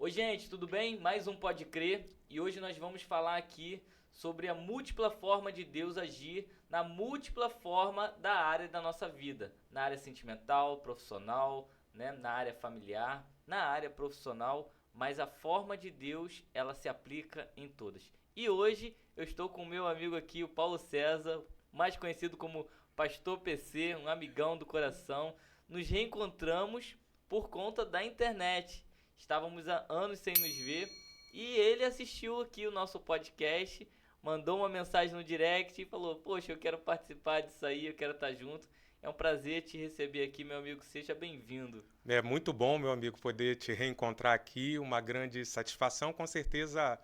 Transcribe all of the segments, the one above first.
Oi, gente, tudo bem? Mais um Pode Crer e hoje nós vamos falar aqui sobre a múltipla forma de Deus agir na múltipla forma da área da nossa vida, na área sentimental, profissional, né, na área familiar, na área profissional, mas a forma de Deus, ela se aplica em todas. E hoje eu estou com o meu amigo aqui, o Paulo César, mais conhecido como Pastor PC, um amigão do coração. Nos reencontramos por conta da internet. Estávamos há anos sem nos ver e ele assistiu aqui o nosso podcast, mandou uma mensagem no direct e falou: Poxa, eu quero participar disso aí, eu quero estar junto. É um prazer te receber aqui, meu amigo. Seja bem-vindo. É muito bom, meu amigo, poder te reencontrar aqui. Uma grande satisfação. Com certeza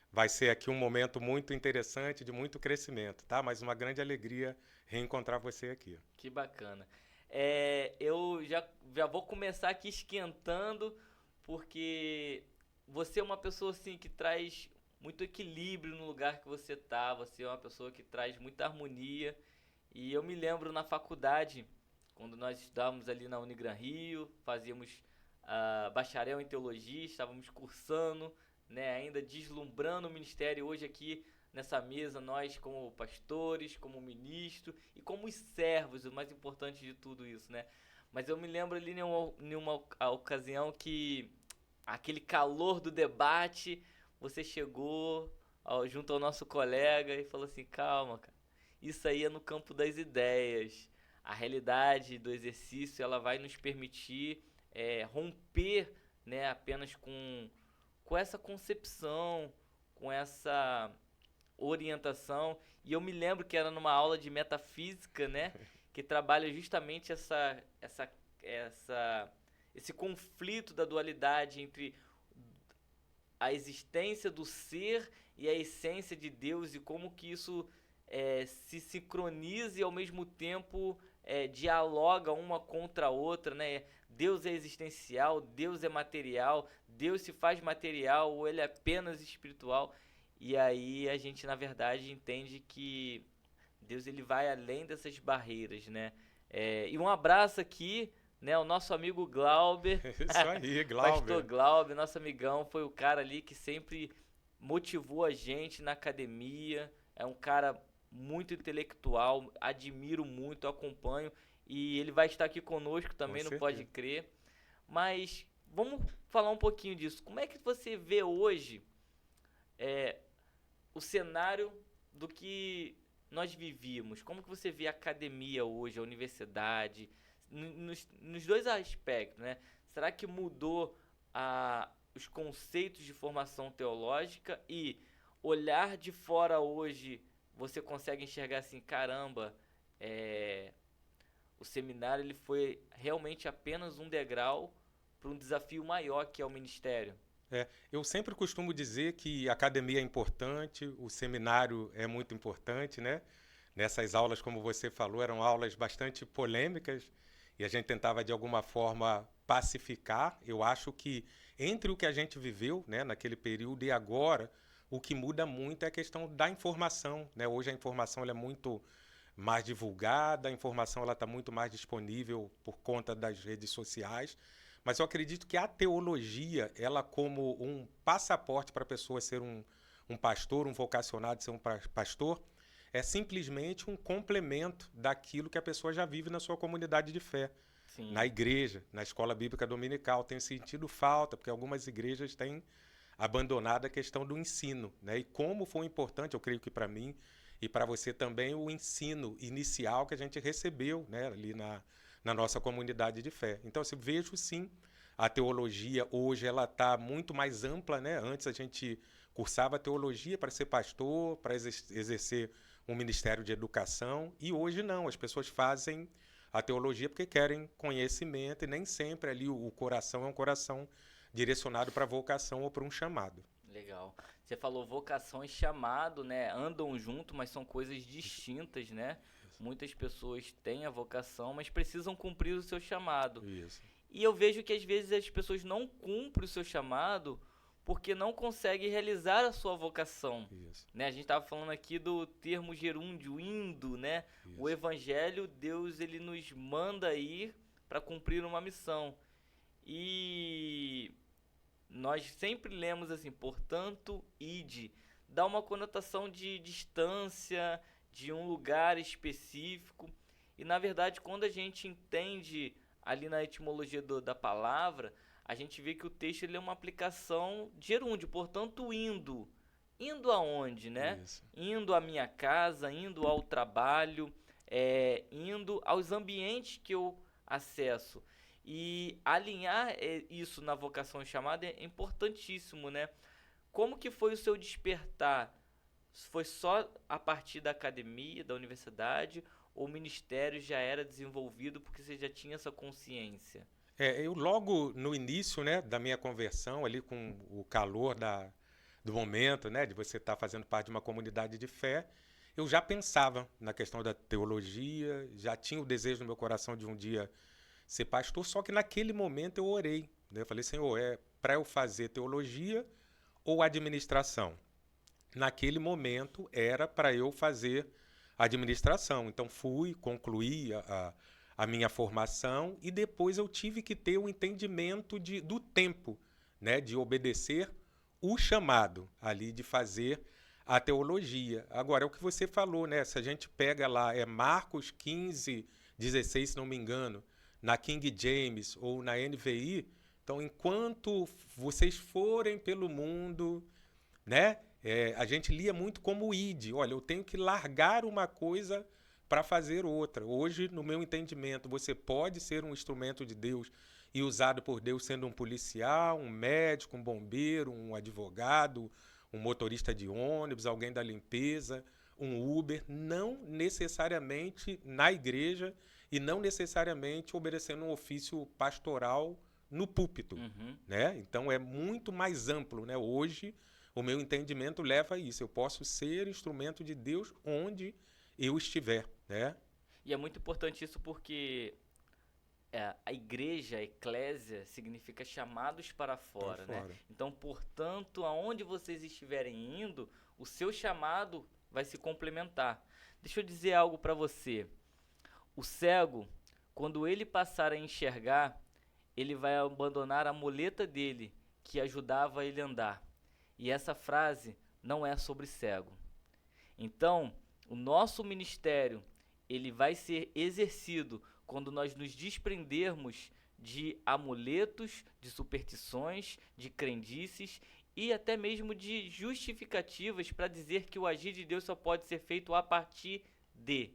vai ser aqui um momento muito interessante, de muito crescimento, tá? Mas uma grande alegria reencontrar você aqui. Que bacana. Eu já vou começar aqui esquentando, porque você é uma pessoa assim que traz muito equilíbrio no lugar que você tá. Você é uma pessoa que traz muita harmonia. E eu me lembro na faculdade, quando nós estudávamos ali na Unigran Rio, fazíamos bacharel em teologia, estávamos cursando, né, ainda deslumbrando o ministério. Hoje aqui nessa mesa, nós como pastores, como ministro e como os servos, o mais importante de tudo isso, né? Mas eu me lembro ali em uma ocasião que aquele calor do debate, você chegou junto ao nosso colega e falou assim: calma, cara, isso aí é no campo das ideias. A realidade do exercício ela vai nos permitir romper, né, apenas com essa concepção, com essa orientação. E eu me lembro que era numa aula de metafísica, né, que trabalha justamente essa esse conflito da dualidade entre a existência do ser e a essência de Deus e como que isso se sincroniza e ao mesmo tempo dialoga uma contra a outra, né? Deus é existencial, Deus é material, Deus se faz material ou ele é apenas espiritual. E aí a gente na verdade entende que Deus ele vai além dessas barreiras, né? E um abraço aqui, né? O nosso amigo Glauber, Isso aí, Pastor Glauber. Glauber, nosso amigão, foi o cara ali que sempre motivou a gente na academia. É um cara muito intelectual, admiro muito, acompanho e ele vai estar aqui conosco Com também, não pode certeza. crer. Mas vamos falar um pouquinho disso. Como é que você vê hoje o cenário do que nós vivíamos? Como que você vê a academia hoje, a universidade, nos dois aspectos, né? Será que mudou os conceitos de formação teológica e olhar de fora hoje você consegue enxergar assim, caramba, é, o seminário ele foi realmente apenas um degrau para um desafio maior que é o ministério? Eu sempre costumo dizer que a academia é importante, o seminário é muito importante, né? Nessas aulas, como você falou, eram aulas bastante polêmicas e a gente tentava de alguma forma pacificar. Eu acho que entre o que a gente viveu, né, naquele período e agora, o que muda muito é a questão da informação, né? Hoje a informação ela é muito mais divulgada, a informação ela está muito mais disponível por conta das redes sociais. Mas eu acredito que a teologia, ela como um passaporte para a pessoa ser um pastor, um vocacionado ser um pastor, é simplesmente um complemento daquilo que a pessoa já vive na sua comunidade de fé. Na Sim, igreja, na escola bíblica dominical, tem sentido falta, porque algumas igrejas têm abandonado a questão do ensino, né? E como foi importante, eu creio que para mim e para você também, o ensino inicial que a gente recebeu, né, ali na nossa comunidade de fé. Então, assim, vejo sim, a teologia hoje ela está muito mais ampla, né? Antes a gente cursava teologia para ser pastor, para exercer um ministério de educação, e hoje não, as pessoas fazem a teologia porque querem conhecimento e nem sempre ali o coração é um coração direcionado para vocação ou para um chamado. legal. Você falou vocação e chamado, né? Andam junto, mas são coisas distintas, né? Muitas pessoas têm a vocação, mas precisam cumprir o seu chamado. Isso, E eu vejo que às vezes as pessoas não cumprem o seu chamado porque não conseguem realizar a sua vocação. isso, Né? A gente estava falando aqui do termo gerúndio, indo, né? O isso. evangelho, Deus ele nos manda ir para cumprir uma missão. E nós sempre lemos assim, portanto, ide. Dá uma conotação de distância, de um lugar específico. E na verdade, quando a gente entende ali na etimologia da palavra, a gente vê que o texto ele é uma aplicação de gerúndio, portanto, indo. Indo aonde, né? Isso. Indo à minha casa, indo ao trabalho, indo aos ambientes que eu acesso. E alinhar isso na vocação e chamada é importantíssimo, né? Como que foi o seu despertar? Foi só a partir da academia, da universidade, ou o ministério já era desenvolvido porque você já tinha essa consciência? Eu logo no início, né, da minha conversão, ali com o calor do momento, né, de você estar fazendo parte de uma comunidade de fé, eu já pensava na questão da teologia, já tinha o desejo no meu coração de um dia ser pastor, só que naquele momento eu orei, né, eu falei, Senhor, é para eu fazer teologia ou administração? Naquele momento era para eu fazer administração. Então fui, concluí a minha formação e depois eu tive que ter o entendimento do tempo, né, de obedecer o chamado ali de fazer a teologia. Agora, é o que você falou, né? Se a gente pega lá, Marcos 15, 16, se não me engano, na King James ou na NVI, então, enquanto vocês forem pelo mundo, né? A gente lia muito como id. Olha, eu tenho que largar uma coisa para fazer outra. Hoje, no meu entendimento, você pode ser um instrumento de Deus e usado por Deus sendo um policial, um médico, um bombeiro, um advogado, um motorista de ônibus, alguém da limpeza, um Uber, não necessariamente na igreja e não necessariamente obedecendo um ofício pastoral no púlpito, né? Então é muito mais amplo, né? Hoje o meu entendimento leva a isso. Eu posso ser instrumento de Deus onde eu estiver, né? E é muito importante isso porque a igreja, a eclésia, significa chamados para fora, né? Então, portanto, aonde vocês estiverem indo, o seu chamado vai se complementar. Deixa eu dizer algo para você. O cego, quando ele passar a enxergar, ele vai abandonar a muleta dele, que ajudava ele a andar. E essa frase não é sobre cego. Então, o nosso ministério, ele vai ser exercido quando nós nos desprendermos de amuletos, de superstições, de crendices e até mesmo de justificativas para dizer que o agir de Deus só pode ser feito a partir de.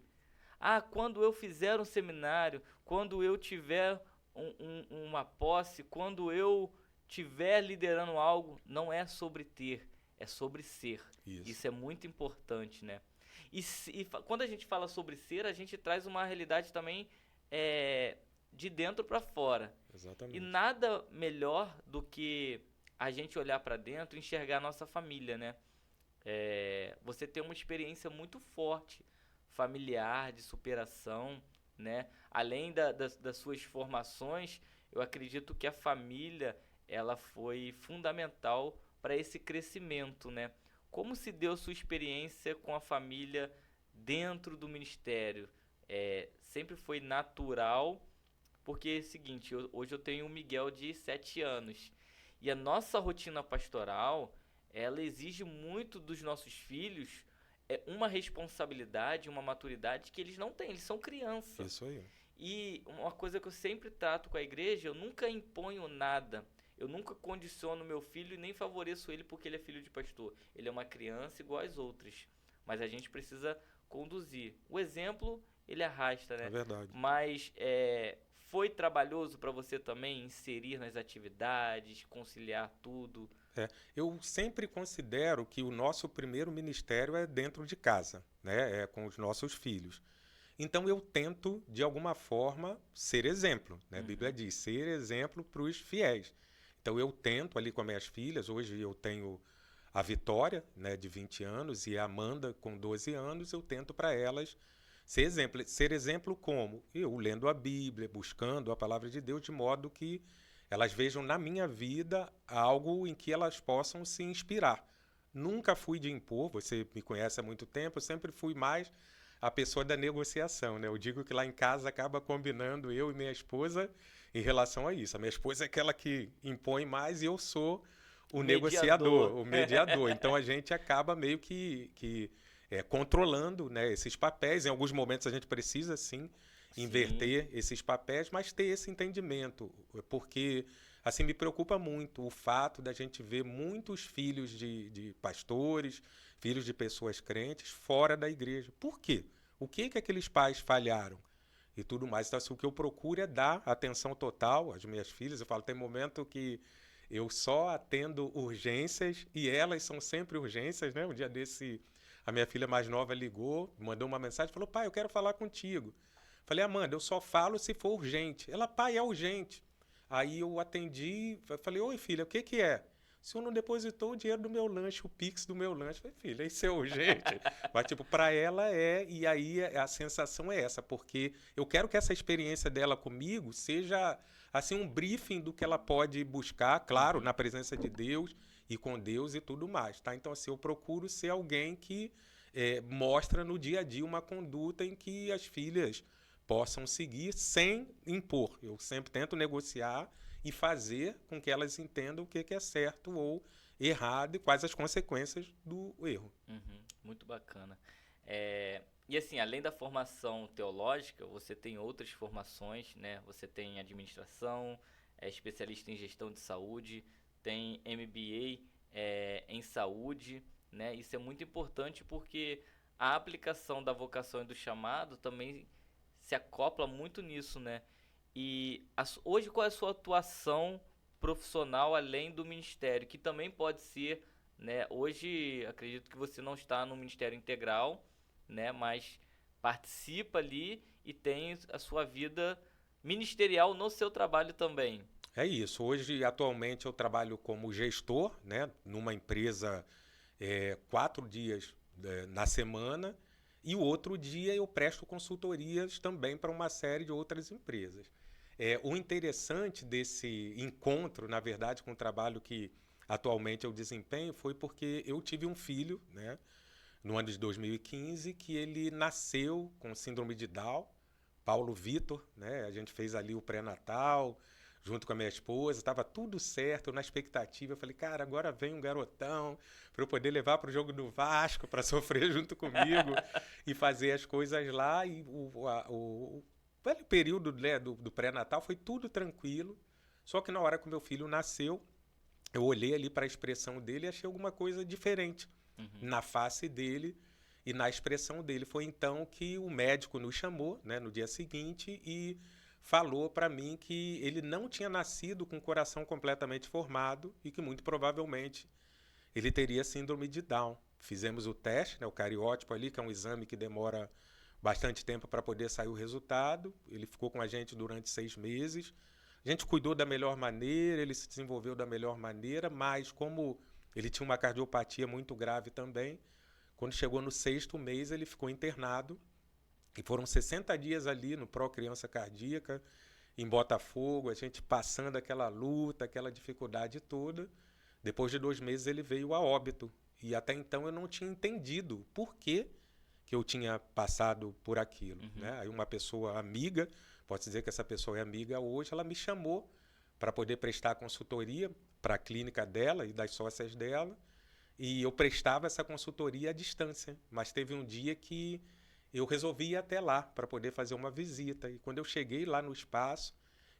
Quando eu fizer um seminário, quando eu tiver uma posse, quando eu tiver liderando algo, não é sobre ter, é sobre ser. Isso é muito importante, né? E quando a gente fala sobre ser, a gente traz uma realidade também de dentro para fora. Exatamente. E nada melhor do que a gente olhar para dentro e enxergar a nossa família, né? Você tem uma experiência muito forte, familiar, de superação, né? Além das suas formações, eu acredito que a família ela foi fundamental para esse crescimento, né? Como se deu sua experiência com a família dentro do ministério? Sempre foi natural, porque é o seguinte, hoje eu tenho um Miguel de 7 anos, e a nossa rotina pastoral, ela exige muito dos nossos filhos uma responsabilidade, uma maturidade que eles não têm, eles são crianças. Isso aí. E uma coisa que eu sempre trato com a igreja, eu nunca imponho nada. Eu nunca condiciono meu filho e nem favoreço ele porque ele é filho de pastor. Ele é uma criança igual às outras. Mas a gente precisa conduzir. O exemplo, ele arrasta, né? É verdade. Mas foi trabalhoso para você também inserir nas atividades, conciliar tudo? Eu sempre considero que o nosso primeiro ministério é dentro de casa, né? É com os nossos filhos. Então eu tento, de alguma forma, ser exemplo, né? A Bíblia diz, ser exemplo para os fiéis. Então eu tento ali com as minhas filhas, hoje eu tenho a Vitória, né, de 20 anos, e a Amanda, com 12 anos, eu tento para elas ser exemplo. Ser exemplo como? Eu lendo a Bíblia, buscando a palavra de Deus, de modo que elas vejam na minha vida algo em que elas possam se inspirar. Nunca fui de impor, você me conhece há muito tempo, eu sempre fui mais a pessoa da negociação, né? Eu digo que lá em casa acaba combinando eu e minha esposa em relação a isso. A minha esposa é aquela que impõe mais e eu sou o Mediador. negociador, o mediador. Então a gente acaba meio que controlando, né, esses papéis. Em alguns momentos a gente precisa, sim, Sim. inverter esses papéis, mas ter esse entendimento, porque assim me preocupa muito o fato da gente ver muitos filhos de pastores, filhos de pessoas crentes fora da igreja. Por quê? O que que aqueles pais falharam? E tudo mais. Então, assim, o que eu procuro é dar atenção total às minhas filhas. Eu falo, tem momento que eu só atendo urgências e elas são sempre urgências, né? Um dia desse, a minha filha mais nova ligou, mandou uma mensagem, falou, pai, eu quero falar contigo. Falei, Amanda, eu só falo se for urgente. Ela, pai, é urgente. Aí eu atendi, falei, oi filha, o que que é? O senhor não depositou o dinheiro do meu lanche, o Pix do meu lanche. Falei, filha, isso é urgente. Mas, tipo, para ela e aí a sensação é essa, porque eu quero que essa experiência dela comigo seja, assim, um briefing do que ela pode buscar, claro, Uhum. na presença de Deus e com Deus e tudo mais, tá? Então, assim, eu procuro ser alguém que mostra no dia a dia uma conduta em que as filhas possam seguir sem impor. Eu sempre tento negociar e fazer com que elas entendam o que é certo ou errado e quais as consequências do erro. Uhum, muito bacana. E assim, além da formação teológica, você tem outras formações, né? Você tem administração, é especialista em gestão de saúde, tem MBA, em saúde, né? Isso é muito importante porque a aplicação da vocação e do chamado também se acopla muito nisso, né? Hoje qual é a sua atuação profissional além do ministério, que também pode ser, né? Hoje acredito que você não está no Ministério Integral, né? Mas participa ali e tem a sua vida ministerial no seu trabalho também. É isso. Hoje, atualmente, eu trabalho como gestor, né, numa empresa 4 dias na semana e o outro dia eu presto consultorias também para uma série de outras empresas. O interessante desse encontro, na verdade, com o trabalho que atualmente eu desempenho foi porque eu tive um filho, né, no ano de 2015, que ele nasceu com síndrome de Down, Paulo Vitor, né? A gente fez ali o pré-natal, junto com a minha esposa, estava tudo certo, eu na expectativa. Eu falei, cara, agora vem um garotão para eu poder levar para o jogo do Vasco, para sofrer junto comigo e fazer as coisas lá. E o período, né, do pré-natal foi tudo tranquilo. Só que na hora que o meu filho nasceu, eu olhei ali para a expressão dele e achei alguma coisa diferente Uhum. na face dele e na expressão dele. Foi então que o médico nos chamou, né, no dia seguinte e falou para mim que ele não tinha nascido com o coração completamente formado e que muito provavelmente ele teria síndrome de Down. Fizemos o teste, né, o cariótipo ali, que é um exame que demora bastante tempo para poder sair o resultado. Ele ficou com a gente durante 6 meses. A gente cuidou da melhor maneira, ele se desenvolveu da melhor maneira, mas como ele tinha uma cardiopatia muito grave também, quando chegou no 6º mês ele ficou internado e foram 60 dias ali no Pro Criança Cardíaca, em Botafogo, a gente passando aquela luta, aquela dificuldade toda. Depois de 2 meses ele veio a óbito. E até então eu não tinha entendido por que eu tinha passado por aquilo. Uhum. Né? Aí uma pessoa amiga, posso dizer que essa pessoa é amiga hoje, ela me chamou para poder prestar consultoria para a clínica dela e das sócias dela. E eu prestava essa consultoria à distância. Mas teve um dia que eu resolvi ir até lá para poder fazer uma visita. E quando eu cheguei lá no espaço,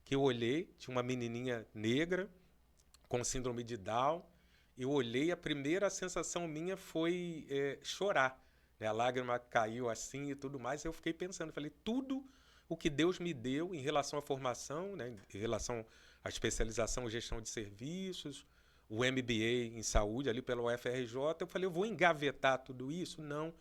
que eu olhei, tinha uma menininha negra com síndrome de Down. Eu olhei, a primeira sensação minha foi chorar. Né? A lágrima caiu assim e tudo mais. Eu fiquei pensando, falei, tudo o que Deus me deu em relação à formação, né? Em relação à especialização em gestão de serviços, o MBA em saúde ali pela UFRJ, eu falei, eu vou engavetar tudo isso? Não.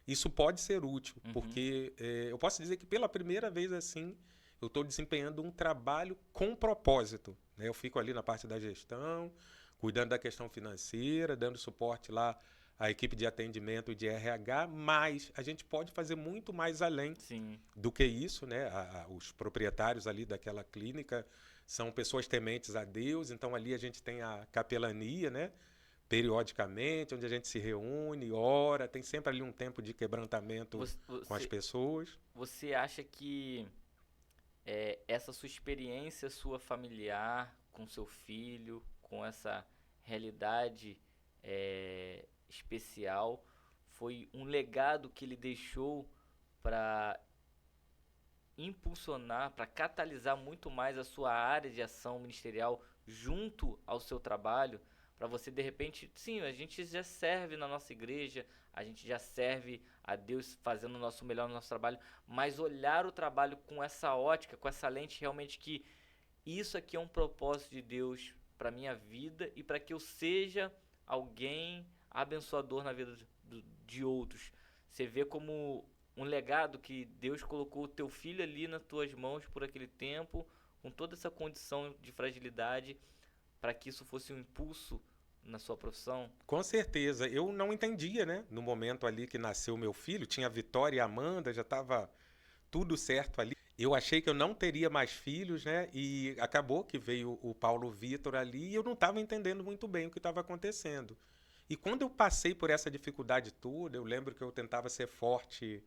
Isso pode ser útil, Uhum. porque eu posso dizer que pela primeira vez assim, eu estou desempenhando um trabalho com propósito. Né? Eu fico ali na parte da gestão, cuidando da questão financeira, dando suporte lá à equipe de atendimento e de RH, mas a gente pode fazer muito mais além Sim. do que isso. Né? Os proprietários ali daquela clínica são pessoas tementes a Deus, então ali a gente tem a capelania, né? Periodicamente, onde a gente se reúne, ora, tem sempre ali um tempo de quebrantamento Você, com as você, pessoas. você acha que essa sua experiência sua familiar com seu filho, com essa realidade especial, foi um legado que ele deixou para impulsionar, para catalisar muito mais a sua área de ação ministerial junto ao seu trabalho, para você de repente, sim, a gente já serve na nossa igreja, a gente já serve a Deus fazendo o nosso melhor no nosso trabalho, mas olhar o trabalho com essa ótica, com essa lente realmente que isso aqui é um propósito de Deus para minha vida e para que eu seja alguém abençoador na vida de outros. Você vê como um legado que Deus colocou o teu filho ali nas tuas mãos por aquele tempo, com toda essa condição de fragilidade, para que isso fosse um impulso na sua profissão? Com certeza. Eu não entendia, né? No momento ali que nasceu meu filho, tinha a Vitória e a Amanda, já estava tudo certo ali. Eu achei que eu não teria mais filhos, né? E acabou que veio o Paulo Vitor ali e eu não estava entendendo muito bem o que estava acontecendo. E quando eu passei por essa dificuldade toda, eu lembro que eu tentava ser forte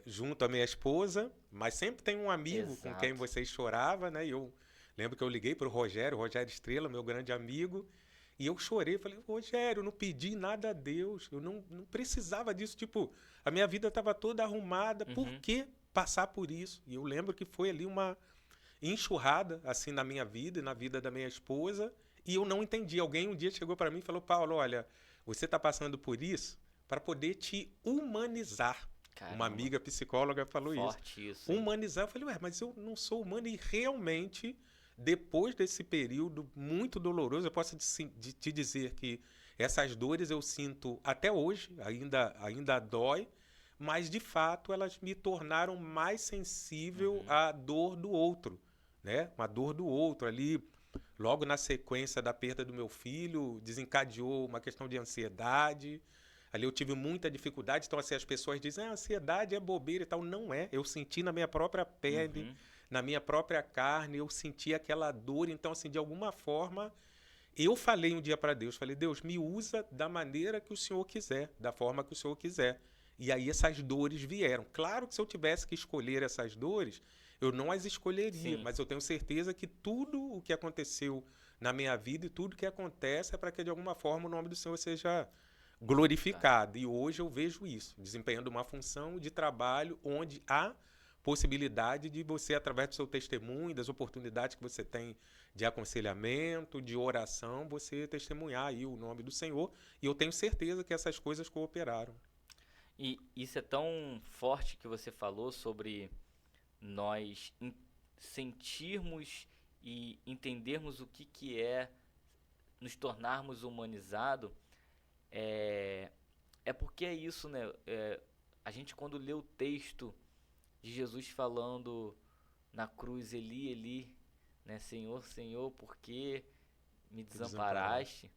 junto à minha esposa, mas sempre tem um amigo com quem Exato. você chorava, né? E eu lembro que eu liguei para o Rogério Estrela, meu grande amigo, e eu chorei, falei, Rogério, eu não pedi nada a Deus, eu não precisava disso, tipo, a minha vida estava toda arrumada, por Uhum. que passar por isso? E eu lembro que foi ali uma enxurrada, assim, na minha vida e na vida da minha esposa, e eu não entendi. Alguém um dia chegou para mim e falou, Paulo, olha, você está passando por isso para poder te humanizar. Uma Caramba, amiga psicóloga falou isso. forte isso, hein? Humanizar. Eu falei, ué, mas eu não sou humano. E realmente, depois desse período muito doloroso, eu posso te dizer que essas dores eu sinto até hoje, ainda dói, mas de fato elas me tornaram mais sensível Uhum. à dor do outro, né? Uma dor do outro ali. Logo na sequência da perda do meu filho, desencadeou uma questão de ansiedade. Ali eu tive muita dificuldade. Então, assim, as pessoas dizem, ansiedade é bobeira e tal. Não é. Eu senti na minha própria pele, Uhum. na minha própria carne, eu senti aquela dor. Então, assim, de alguma forma, eu falei um dia para Deus, falei, Deus, me usa da maneira que o Senhor quiser, da forma que o Senhor quiser. E aí essas dores vieram. Claro que se eu tivesse que escolher essas dores, eu não as escolheria, Sim, mas eu tenho certeza que tudo o que aconteceu na minha vida e tudo que acontece é para que de alguma forma o nome do Senhor seja glorificado. glorificado. E hoje eu vejo isso, desempenhando uma função de trabalho onde há possibilidade de você, através do seu testemunho, das oportunidades que você tem de aconselhamento, de oração, você testemunhar aí o nome do Senhor. E eu tenho certeza que essas coisas cooperaram. E isso é tão forte que você falou sobre nós sentirmos e entendermos o que é nos tornarmos humanizado. É, é porque é isso, né? A gente quando lê o texto de Jesus falando na cruz, Eli, Eli, né? Senhor, Senhor, por que me Me desamparar. desamparaste?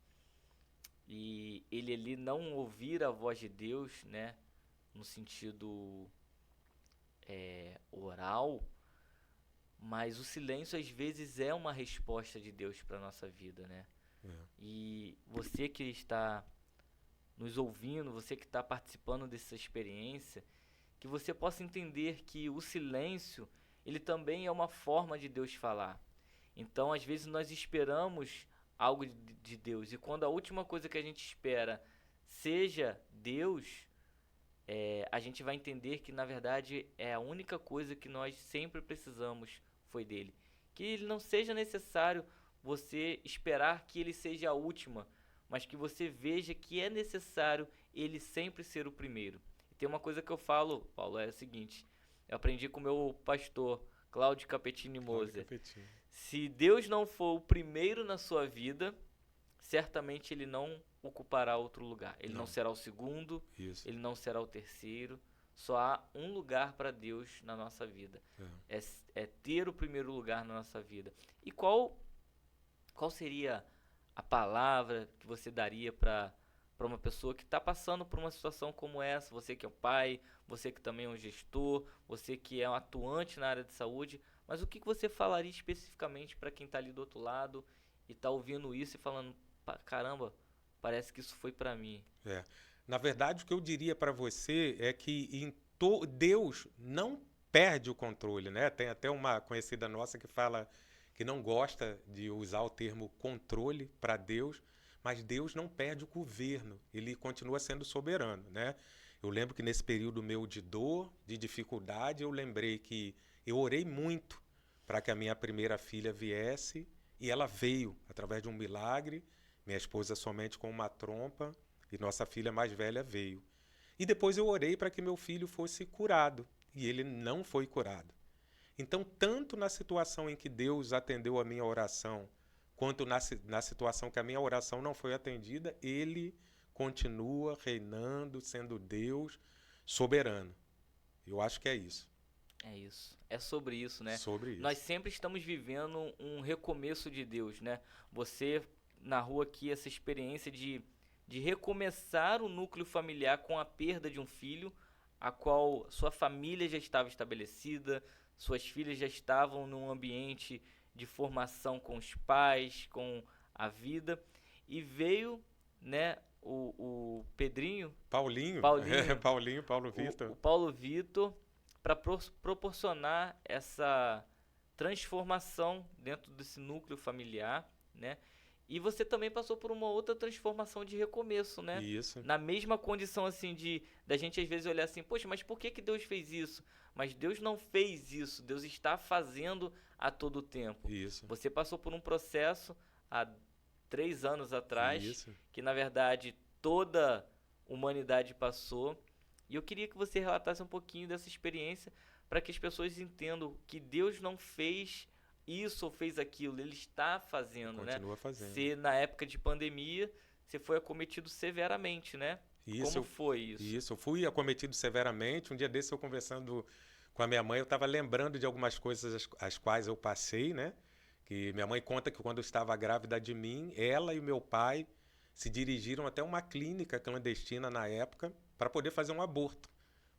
E ele ali não ouvir a voz de Deus, né? No sentido oral, mas o silêncio às vezes é uma resposta de Deus para nossa vida, né? É. E você que está nos ouvindo, você que está participando dessa experiência, que você possa entender que o silêncio, ele também é uma forma de Deus falar. Então, às vezes nós esperamos algo de Deus e quando a última coisa que a gente espera seja Deus, a gente vai entender que na verdade é a única coisa que nós sempre precisamos foi dele. Que ele não seja necessário você esperar que ele seja a última, mas que você veja que é necessário ele sempre ser o primeiro. E tem uma coisa que eu falo, Paulo, é o seguinte: eu aprendi com o meu pastor, Cláudio Capetini Cláudio Moser. Capetinho. Se Deus não for o primeiro na sua vida, certamente ele não ocupará outro lugar. Ele não Não, será o segundo, isso. ele não será o terceiro. Só há um lugar para Deus na nossa vida. É. É ter o primeiro lugar na nossa vida. E qual seria a palavra que você daria para uma pessoa que está passando por uma situação como essa? Você que é um pai, você que também é um gestor, você que é um atuante na área de saúde. Mas o que você falaria especificamente para quem está ali do outro lado e está ouvindo isso e falando, caramba, parece que isso foi para mim. É. Na verdade, o que eu diria para você é que Deus não perde o controle, né? Tem até uma conhecida nossa que fala que não gosta de usar o termo controle para Deus, mas Deus não perde o governo, ele continua sendo soberano, né? Eu lembro que nesse período meu de dor, de dificuldade, eu lembrei que eu orei muito para que a minha primeira filha viesse, e ela veio através de um milagre, minha esposa somente com uma trompa, e nossa filha mais velha veio. E depois eu orei para que meu filho fosse curado, e ele não foi curado. Então, tanto na situação em que Deus atendeu a minha oração, quanto na situação que a minha oração não foi atendida, ele continua reinando, sendo Deus soberano. Eu acho que é isso. É isso. É sobre isso, né? Sobre isso. Nós sempre estamos vivendo um recomeço de Deus, né? Você narrou aqui essa experiência de recomeçar o núcleo familiar com a perda de um filho, a qual sua família já estava estabelecida, suas filhas já estavam num ambiente de formação com os pais, com a vida, e veio, né, o Pedrinho, Paulinho, Paulo Vitor. o Paulo Vitor, para proporcionar essa transformação dentro desse núcleo familiar, né? E você também passou por uma outra transformação de recomeço, né? Isso. Na mesma condição, assim, da gente às vezes olhar assim, poxa, mas por que Deus fez isso? Mas Deus não fez isso, Deus está fazendo a todo tempo. Isso. Você passou por um processo há 3 anos atrás, Isso. que na verdade toda a humanidade passou. E eu queria que você relatasse um pouquinho dessa experiência para que as pessoas entendam que Deus não fez isso ou fez aquilo, Ele está fazendo, né? Continua fazendo. Você, na época de pandemia, você foi acometido severamente, né? Isso, Como foi isso? Isso, eu fui acometido severamente. Um dia desse, eu conversando com a minha mãe, eu estava lembrando de algumas coisas as quais eu passei, né? Que minha mãe conta que quando eu estava grávida de mim, ela e o meu pai se dirigiram até uma clínica clandestina na época para poder fazer um aborto,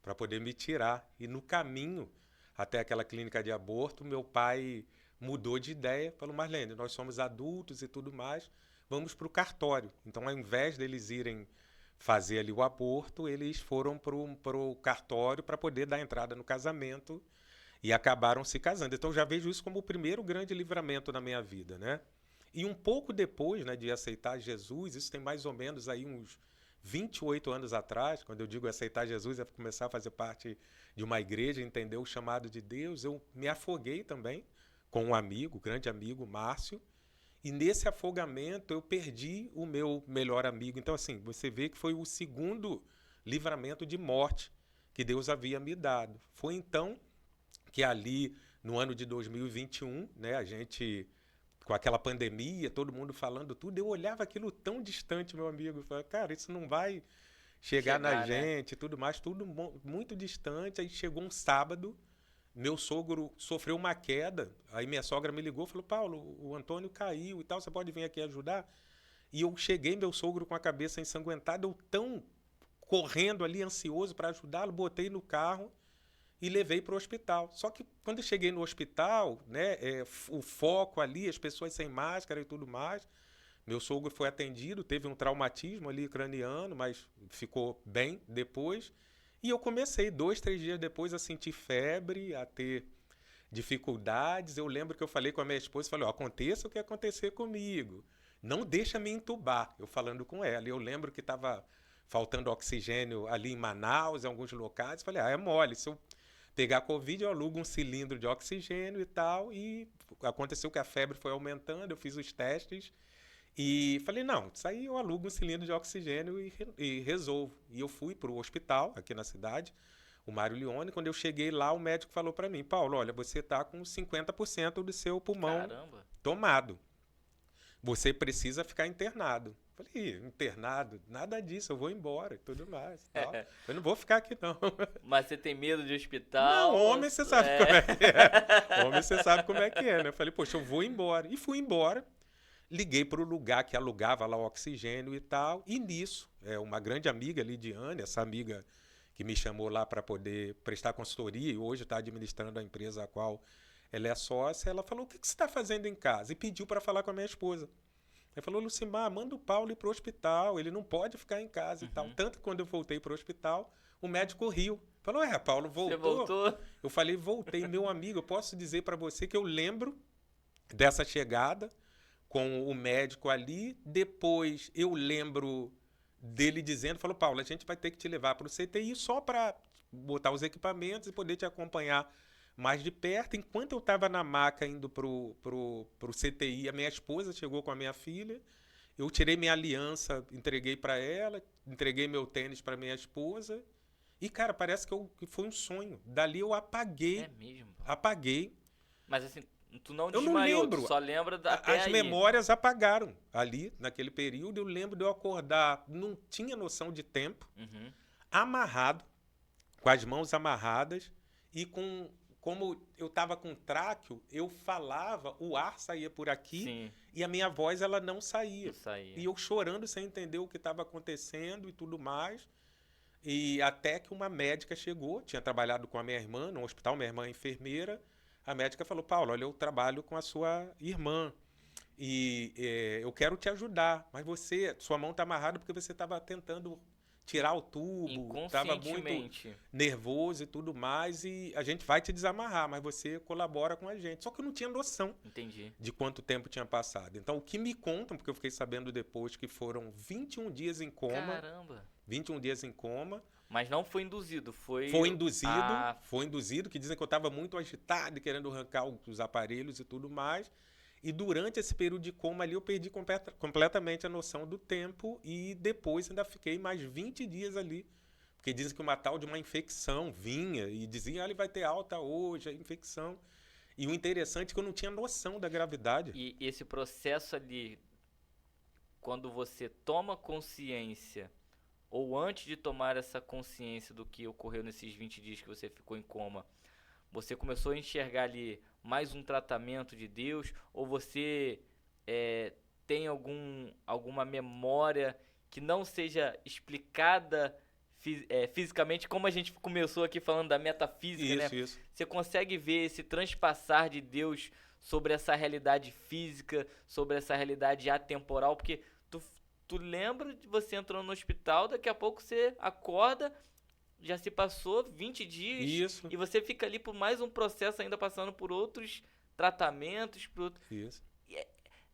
para poder me tirar. E no caminho até aquela clínica de aborto, meu pai mudou de ideia, falou: Marlene, nós somos adultos e tudo mais, vamos para o cartório. Então, ao invés deles irem fazer ali o aborto, eles foram para o cartório para poder dar entrada no casamento e acabaram se casando. Então, eu já vejo isso como o primeiro grande livramento na minha vida, né? E um pouco depois, né, de aceitar Jesus, isso tem mais ou menos aí uns 28 anos atrás, quando eu digo aceitar Jesus, é começar a fazer parte de uma igreja, entender o chamado de Deus, eu me afoguei também com um amigo, grande amigo, Márcio, e nesse afogamento eu perdi o meu melhor amigo. Então, assim, você vê que foi o segundo livramento de morte que Deus havia me dado. Foi então que ali, no ano de 2021, né, a gente, com aquela pandemia, todo mundo falando tudo, eu olhava aquilo tão distante, meu amigo, eu falava, cara, isso não vai chegar na gente, tudo mais, tudo muito distante. Aí chegou um sábado, meu sogro sofreu uma queda, aí minha sogra me ligou e falou: Paulo, o Antônio caiu e tal, você pode vir aqui ajudar? E eu cheguei, meu sogro com a cabeça ensanguentada, eu tão correndo ali, ansioso para ajudá-lo, botei no carro e levei para o hospital. Só que quando eu cheguei no hospital, né, o foco ali, as pessoas sem máscara e tudo mais, meu sogro foi atendido, teve um traumatismo ali craniano, mas ficou bem depois. E eu comecei 2, 3 dias depois a sentir febre, a ter dificuldades. Eu lembro que eu falei com a minha esposa, falei: aconteça o que acontecer comigo, não deixa me entubar, eu falando com ela. E eu lembro que estava faltando oxigênio ali em Manaus, em alguns locais. Falei: é mole, se eu pegar Covid, eu alugo um cilindro de oxigênio e tal. E aconteceu que a febre foi aumentando, eu fiz os testes. E falei: não, isso aí eu alugo um cilindro de oxigênio e resolvo. E eu fui para o hospital, aqui na cidade, o Mário Leone. Quando eu cheguei lá, o médico falou para mim: Paulo, olha, você está com 50% do seu pulmão tomado. Você precisa ficar internado. Falei: internado? Nada disso, eu vou embora e tudo mais. Tal. Eu não vou ficar aqui, não. Mas você tem medo de hospital? Não, homem, você sabe como é que é. Homem, você sabe como é que é, né? Eu falei: poxa, eu vou embora. E fui embora. Liguei para o lugar que alugava lá o oxigênio e tal. E nisso, uma grande amiga, Lidiane, essa amiga que me chamou lá para poder prestar consultoria e hoje está administrando a empresa a qual ela é sócia, ela falou: o que você está fazendo em casa? E pediu para falar com a minha esposa. Ela falou: Lucimar, manda o Paulo ir para o hospital, ele não pode ficar em casa e tal. Tanto que quando eu voltei para o hospital, o médico riu. Falou, Paulo, Você voltou? voltou? Eu falei, voltei. Meu amigo, eu posso dizer para você que eu lembro dessa chegada com o médico ali. Depois eu lembro dele dizendo, falou, Paulo, a gente vai ter que te levar para o CTI só para botar os equipamentos e poder te acompanhar mais de perto. Enquanto eu estava na maca indo pro CTI, a minha esposa chegou com a minha filha. Eu tirei minha aliança, entreguei para ela, entreguei meu tênis para minha esposa. E, cara, parece que foi um sonho. Dali eu É mesmo, Paulo. apaguei. Mas assim, tu não Eu não desmaiou, tu lembro. só lembra até As aí. memórias apagaram ali, naquele período. Eu lembro de eu acordar, não tinha noção de tempo, Uhum. amarrado, com as mãos amarradas e como eu estava com tráqueo, eu falava, o ar saía por aqui. Sim, E a minha voz ela não saía. isso aí. E eu chorando sem entender o que estava acontecendo e tudo mais. E até que uma médica chegou, tinha trabalhado com a minha irmã no hospital, minha irmã é enfermeira. A médica falou, Paulo, olha, eu trabalho com a sua irmã e eu quero te ajudar, mas sua mão está amarrada porque você estava tentando tirar o tubo, estava muito Inconscientemente. nervoso e tudo mais, e a gente vai te desamarrar, mas você colabora com a gente. Só que eu não tinha noção Entendi. de quanto tempo tinha passado. Então, o que me contam, porque eu fiquei sabendo depois que foram 21 dias em coma, Caramba. 21 dias em coma. Mas não foi induzido, foi. Foi induzido, que dizem que eu estava muito agitado e querendo arrancar os aparelhos e tudo mais. E durante esse período de coma ali eu perdi completamente a noção do tempo e depois ainda fiquei mais 20 dias ali. Porque dizem que uma tal de uma infecção vinha e diziam, ele vai ter alta hoje, a infecção. E o interessante é que eu não tinha noção da gravidade. E esse processo ali, quando você toma consciência, ou antes de tomar essa consciência do que ocorreu nesses 20 dias que você ficou em coma, você começou a enxergar ali mais um tratamento de Deus? Ou você tem alguma memória que não seja explicada fisicamente, como a gente começou aqui falando da metafísica, né? Isso. Você consegue ver esse transpassar de Deus sobre essa realidade física, sobre essa realidade atemporal? Porque tu lembra de você entrando no hospital, daqui a pouco você acorda, já se passou 20 dias Isso. e você fica ali por mais um processo ainda passando por outros tratamentos, Isso.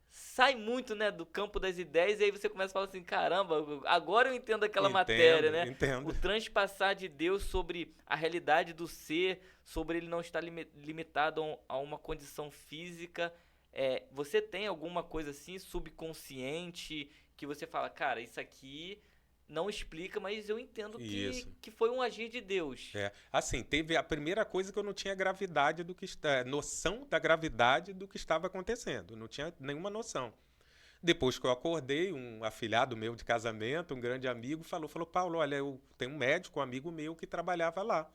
sai muito, né, do campo das ideias, e aí você começa a falar assim, caramba, agora eu entendo aquela matéria, né? Entendo. O transpassar de Deus sobre a realidade do ser, sobre ele não estar limitado a uma condição física. Você tem alguma coisa assim, subconsciente, que você fala, cara, isso aqui não explica, mas eu entendo que foi um agir de Deus. Assim, teve a primeira coisa que eu não tinha gravidade noção da gravidade do que estava acontecendo. Não tinha nenhuma noção. Depois que eu acordei, um afilhado meu de casamento, um grande amigo, falou, Paulo, olha, eu tenho um médico, um amigo meu que trabalhava lá.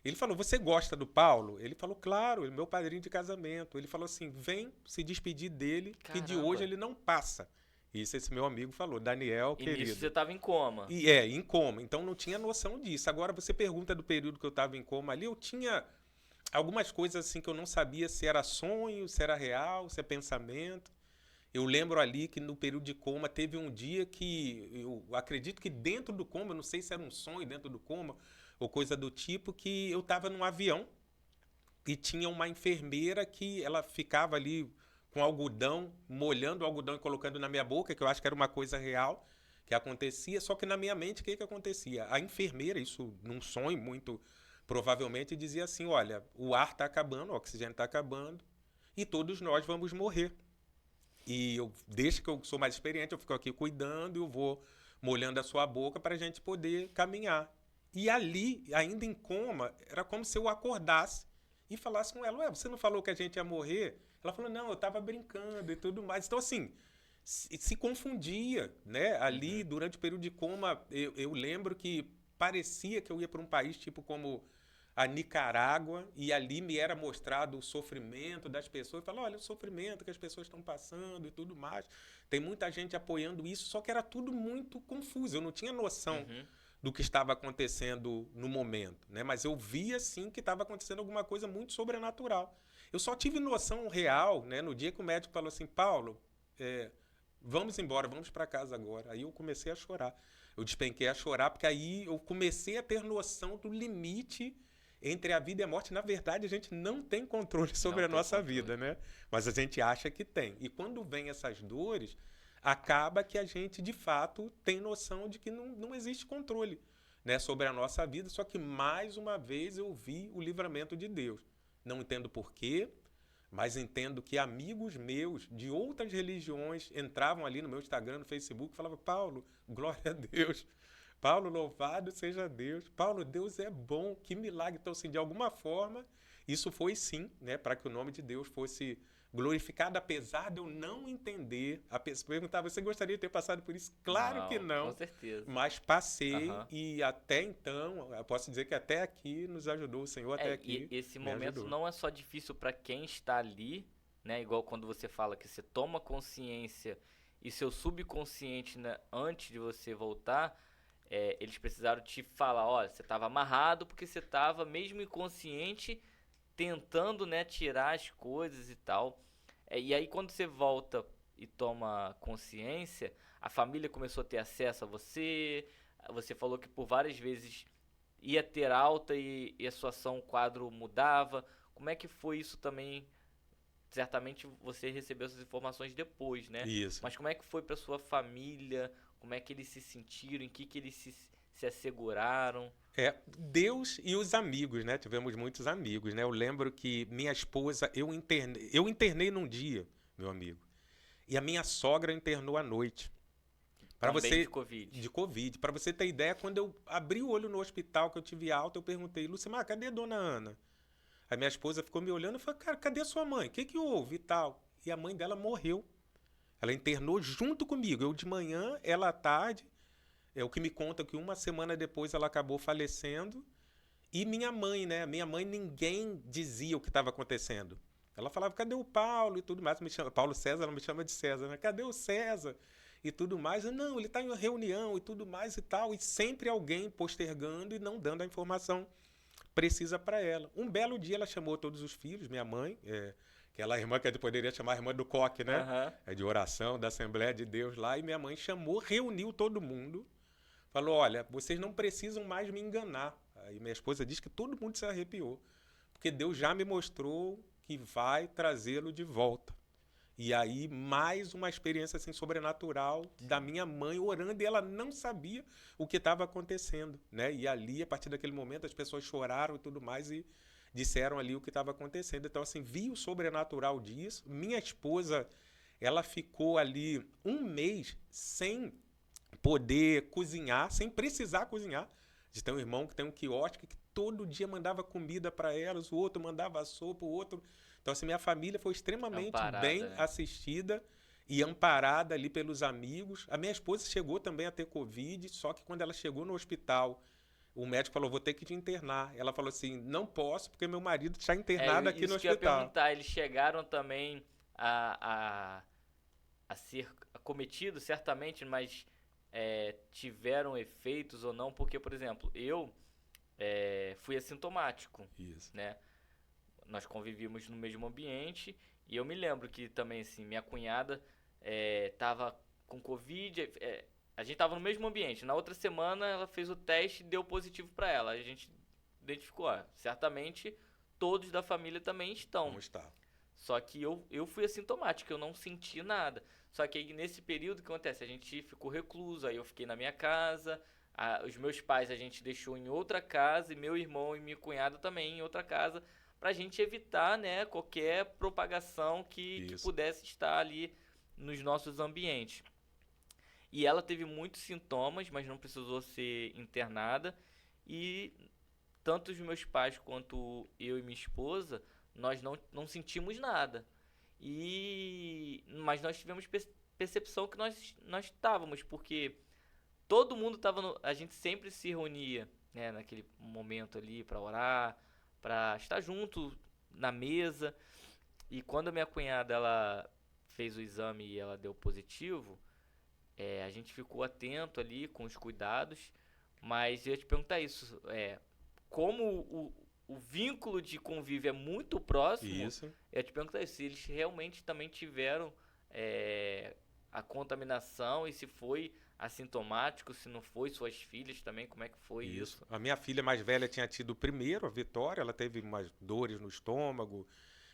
Ele falou, você gosta do Paulo? Ele falou, claro, ele é meu padrinho de casamento. Ele falou assim, vem se despedir dele, que de hoje ele não passa. Isso esse meu amigo falou, Daniel, E querido. nisso você estava em coma. Em coma. Então não tinha noção disso. Agora você pergunta do período que eu estava em coma ali, eu tinha algumas coisas assim que eu não sabia se era sonho, se era real, se é pensamento. Eu lembro ali que no período de coma teve um dia que eu acredito que dentro do coma, eu não sei se era um sonho dentro do coma ou coisa do tipo, que eu estava num avião e tinha uma enfermeira que ela ficava ali com algodão, molhando o algodão e colocando na minha boca, que eu acho que era uma coisa real que acontecia, só que na minha mente o que acontecia? A enfermeira, isso num sonho muito provavelmente, dizia assim, olha, o ar está acabando, o oxigênio está acabando e todos nós vamos morrer. E desde que eu sou mais experiente, eu fico aqui cuidando, eu vou molhando a sua boca para a gente poder caminhar. E ali, ainda em coma, era como se eu acordasse e falasse com ela, ué, você não falou que a gente ia morrer? Ela falou, não, eu estava brincando e tudo mais. Então, assim, se confundia, né? Ali, durante o período de coma, eu lembro que parecia que eu ia para um país tipo como a Nicarágua, e ali me era mostrado o sofrimento das pessoas. Eu falava, olha, o sofrimento que as pessoas estão passando e tudo mais. Tem muita gente apoiando isso, só que era tudo muito confuso. Eu não tinha noção do que estava acontecendo no momento, né? Mas eu via, sim, que estava acontecendo alguma coisa muito sobrenatural. Eu só tive noção real, né, no dia que o médico falou assim, Paulo, vamos embora, vamos para casa agora. Aí eu comecei a chorar. Eu despenquei a chorar, porque aí eu comecei a ter noção do limite entre a vida e a morte. Na verdade, a gente não tem controle sobre Não a tem nossa controle. vida, né? Mas a gente acha que tem. E quando vem essas dores, acaba que a gente, de fato, tem noção de que não existe controle, né, sobre a nossa vida. Só que, mais uma vez, eu vi o livramento de Deus. Não entendo por quê, mas entendo que amigos meus de outras religiões entravam ali no meu Instagram, no Facebook, e falavam: Paulo, glória a Deus. Paulo, louvado seja Deus. Paulo, Deus é bom, que milagre. Então, assim, de alguma forma, isso foi sim, né, para que o nome de Deus fosse glorificado, apesar de eu não entender. A pessoa perguntava: você gostaria de ter passado por isso? Claro que Não, com não. certeza. Mas passei Aham. e até então, eu posso dizer que até aqui nos ajudou, o Senhor até E aqui esse me momento ajudou. não é só difícil para quem está ali, né? Igual quando você fala que você toma consciência e seu subconsciente, né, antes de você voltar, eles precisaram te falar: olha, você estava amarrado porque você estava mesmo inconsciente tentando, né, tirar as coisas e tal. E aí quando você volta e toma consciência, a família começou a ter acesso a você. Você falou que por várias vezes ia ter alta e a situação, o quadro mudava. Como é que foi isso também? Certamente você recebeu essas informações depois, né? Isso. Mas como é que foi para sua família? Como é que eles se sentiram? Em que eles se asseguraram? Deus e os amigos, né? Tivemos muitos amigos, né? Eu lembro que minha esposa, eu internei num dia, meu amigo, e a minha sogra internou à noite. Para Também de você, Covid. de Covid. Para você ter ideia, quando eu abri o olho no hospital, que eu tive alta, eu perguntei: Lucimar, cadê a dona Ana? A minha esposa ficou me olhando e falou: cara, cadê a sua mãe? O que que houve e tal? E a mãe dela morreu. Ela internou junto comigo. Eu de manhã, ela à tarde. É o que me conta que uma semana depois ela acabou falecendo. E minha mãe, né? Minha mãe, ninguém dizia o que estava acontecendo. Ela falava: cadê o Paulo e tudo mais? Me chama, Paulo César, ela me chama de César, né? Cadê o César? E tudo mais. Eu, não, ele está em reunião e tudo mais e tal. E sempre alguém postergando e não dando a informação precisa para ela. Um belo dia ela chamou todos os filhos, minha mãe, aquela irmã que a gente poderia chamar a irmã do coque, né? Aham. É de oração, da Assembleia de Deus lá. E minha mãe chamou, reuniu todo mundo. Falou: olha, vocês não precisam mais me enganar. Aí minha esposa diz que todo mundo se arrepiou. Porque Deus já me mostrou que vai trazê-lo de volta. E aí, mais uma experiência assim, sobrenatural da Sim. minha mãe orando, e ela não sabia o que estava acontecendo, né? E ali, a partir daquele momento, as pessoas choraram e tudo mais e disseram ali o que estava acontecendo. Então, assim, vi o sobrenatural disso. Minha esposa, ela ficou ali um mês sem poder cozinhar, sem precisar cozinhar. De ter um irmão que tem um quiosque que todo dia mandava comida para elas, o outro mandava sopa, o outro. Então, assim, minha família foi extremamente Amparada, bem né? assistida e amparada ali pelos amigos. A minha esposa chegou também a ter Covid, só que quando ela chegou no hospital, o médico falou: vou ter que te internar. Ela falou assim: não posso, porque meu marido está internado aqui no Isso que eu ia hospital. perguntar. Eles chegaram também a, a ser acometidos, certamente, mas tiveram efeitos ou não? Porque, por exemplo, eu fui assintomático, Isso. né? Nós convivíamos no mesmo ambiente e eu me lembro que também, assim, minha cunhada tava com Covid, a gente tava no mesmo ambiente. Na outra semana ela fez o teste e deu positivo para ela. A gente identificou, certamente todos da família também estão. Como está? Só que eu fui assintomático, eu não senti nada. Só que aí nesse período o que acontece? A gente ficou recluso, aí eu fiquei na minha casa, os meus pais a gente deixou em outra casa, e meu irmão e minha cunhada também em outra casa, pra gente evitar, né, qualquer propagação que Isso. pudesse estar ali nos nossos ambientes. E ela teve muitos sintomas, mas não precisou ser internada. E tanto os meus pais quanto eu e minha esposa, nós não sentimos nada. Mas nós tivemos percepção que nós estávamos, porque todo mundo estava a gente sempre se reunia, né, naquele momento ali para orar, para estar junto na mesa. E quando a minha cunhada ela fez o exame e ela deu positivo, a gente ficou atento ali com os cuidados, mas eu ia te perguntar isso, como o vínculo de convívio é muito próximo, Isso. eu ia te perguntar isso, se eles realmente também tiveram a contaminação e se foi assintomático, se não foi, suas filhas também, como é que foi isso? A minha filha mais velha tinha tido o primeiro, a Vitória, ela teve umas dores no estômago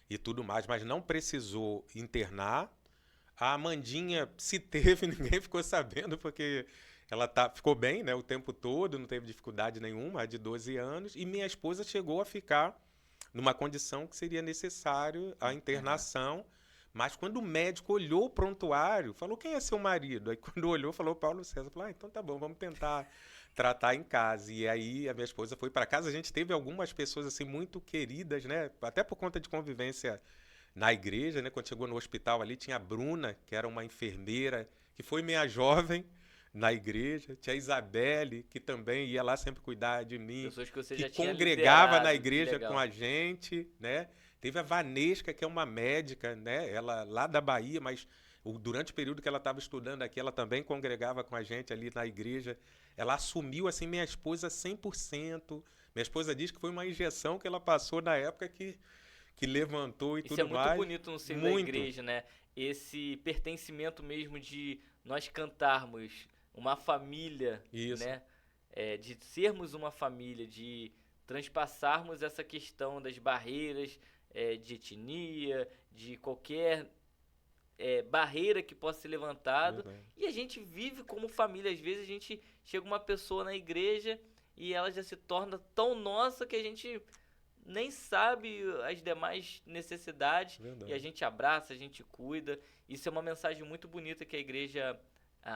e tudo mais, mas não precisou internar. A Amandinha, se teve, ninguém ficou sabendo, porque ela ficou bem, né, o tempo todo, não teve dificuldade nenhuma, a de 12 anos. E minha esposa chegou a ficar numa condição que seria necessário a Internar. internação. Mas quando o médico olhou o prontuário, falou, quem é seu marido? Aí quando olhou, falou Paulo César. Falou, então tá bom, vamos tentar tratar em casa. E aí a minha esposa foi para casa. A gente teve algumas pessoas assim muito queridas, né? Até por conta de convivência na igreja, né? Quando chegou no hospital ali, tinha a Bruna, que era uma enfermeira, que foi minha jovem na igreja. Tinha a Isabelle, que também ia lá sempre cuidar de mim, Pessoas que você que já tinha congregava na liderado, que igreja com legal. a gente, né? Teve a Vanesca, que é uma médica, né? Ela lá da Bahia, mas durante o período que ela estava estudando aqui, ela também congregava com a gente ali na igreja. Ela assumiu, assim, minha esposa 100%. Minha esposa diz que foi uma injeção que ela passou na época que levantou e Isso é tudo muito mais. bonito no seio da Muito. igreja, né? Esse pertencimento mesmo de nós cantarmos uma família, Isso. né? De sermos uma família, de transpassarmos essa questão das barreiras de etnia, de qualquer barreira que possa ser levantado. Verdade. E a gente vive como família. Às vezes a gente chega uma pessoa na igreja e ela já se torna tão nossa que a gente nem sabe as demais necessidades e a Verdade. gente abraça, a gente cuida. Isso é uma mensagem muito bonita que a igreja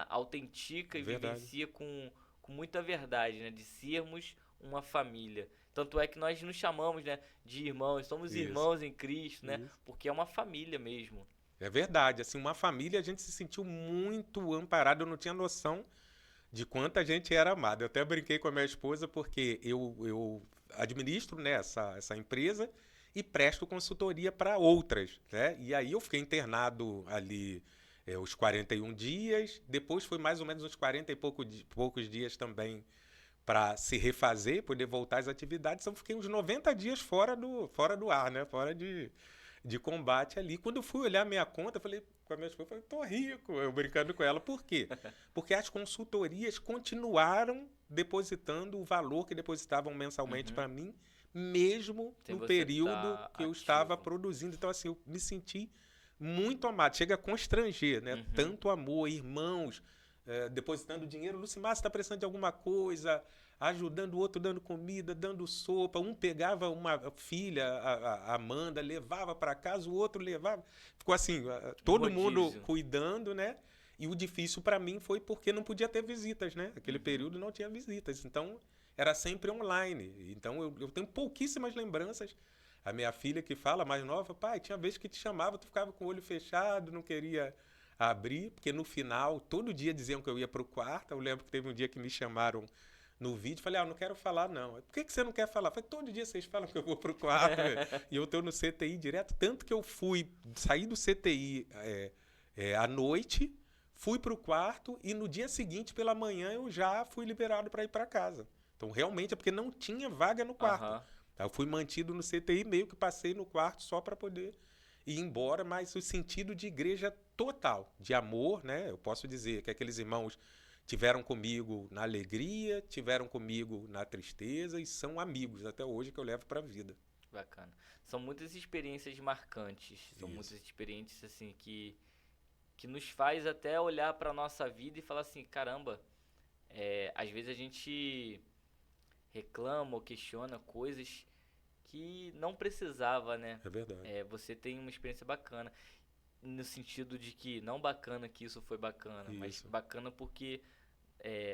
autentica e Verdade. vivencia com muita verdade, né? De sermos uma família. Tanto é que nós nos chamamos, né, de irmãos, somos Isso. irmãos em Cristo, né? Isso. Porque é uma família mesmo. É verdade. Assim, uma família, a gente se sentiu muito amparado. Eu não tinha noção de quanta gente era amada. Eu até brinquei com a minha esposa porque eu administro, né, essa empresa e presto consultoria para outras, né? E aí eu fiquei internado ali os 41 dias, depois foi mais ou menos uns 40 e poucos dias também para se refazer, poder voltar às atividades. Então fiquei uns 90 dias fora do ar, né? Fora de combate ali. Quando eu fui olhar minha conta, eu falei com a minha esposa, eu falei, tô rico, eu brincando com ela. Por quê? Porque as consultorias continuaram depositando o valor que depositavam mensalmente Uhum. para mim, mesmo Sem no você período estar que eu estava ativo. produzindo. Então, assim, eu me senti muito amado. Chega a constranger, né? Uhum. Tanto amor, irmãos, depositando dinheiro. Lucimar, você está precisando de alguma coisa? Ajudando o outro, dando comida, dando sopa. Um pegava uma filha, a Amanda, levava para casa, o outro levava. Ficou assim, Um todo mundo rodízio. cuidando, né? E o difícil para mim foi porque não podia ter visitas, né? Aquele Uhum. período não tinha visitas. Então, era sempre online. Então, eu tenho pouquíssimas lembranças. A minha filha que fala, mais nova, pai, tinha vez que te chamava, tu ficava com o olho fechado, não queria abrir, porque no final, todo dia diziam que eu ia para o quarto. Eu lembro que teve um dia que me chamaram no vídeo, falei, não quero falar não. Por que você não quer falar? Falei, todo dia vocês falam que eu vou pro quarto, e eu tô no CTI direto, tanto que eu saí do CTI à noite, fui pro quarto, e no dia seguinte, pela manhã, eu já fui liberado para ir para casa. Então, realmente, é porque não tinha vaga no quarto. Aham. Eu fui mantido no CTI, meio que passei no quarto só para poder ir embora, mas o sentido de igreja total, de amor, né? Eu posso dizer que aqueles irmãos tiveram comigo na alegria, tiveram comigo na tristeza e são amigos até hoje que eu levo para a vida. Bacana. São muitas experiências marcantes. São Isso. muitas experiências assim que nos faz até olhar para nossa vida e falar assim, caramba, às vezes a gente reclama ou questiona coisas que não precisava, né? É verdade. Você tem uma experiência bacana no sentido de que não bacana que isso foi bacana, mas Isso. bacana porque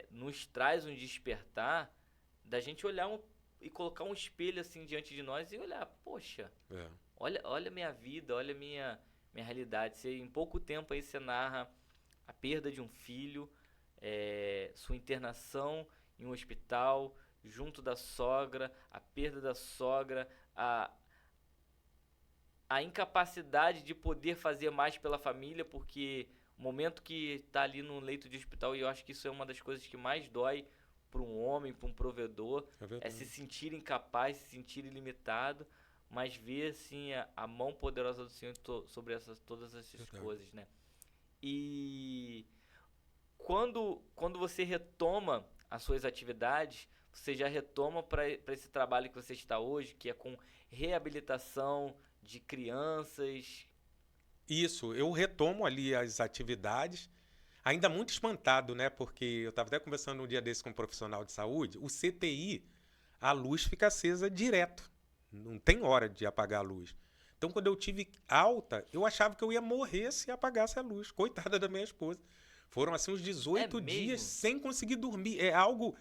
nos traz um despertar da gente olhar e colocar um espelho assim diante de nós e olhar, poxa, É. olha minha vida, olha minha realidade. Você, em pouco tempo aí você narra a perda de um filho, sua internação em um hospital, junto da sogra, a perda da sogra, a incapacidade de poder fazer mais pela família, porque o momento que tá ali no leito de hospital, e eu acho que isso é uma das coisas que mais dói para um homem, para um provedor, É é se verdade. sentir incapaz, se sentir ilimitado, mas ver assim a mão poderosa do Senhor sobre todas essas Verdade. coisas, né? E quando você retoma as suas atividades, você já retoma para esse trabalho que você está hoje, que é com reabilitação de crianças. Isso, eu retomo ali as atividades, ainda muito espantado, né? Porque eu estava até conversando um dia desse com um profissional de saúde, o CTI, a luz fica acesa direto, não tem hora de apagar a luz. Então, quando eu tive alta, eu achava que eu ia morrer se apagasse a luz. Coitada da minha esposa. Foram assim uns É 18 dias mesmo? sem conseguir dormir. É algo.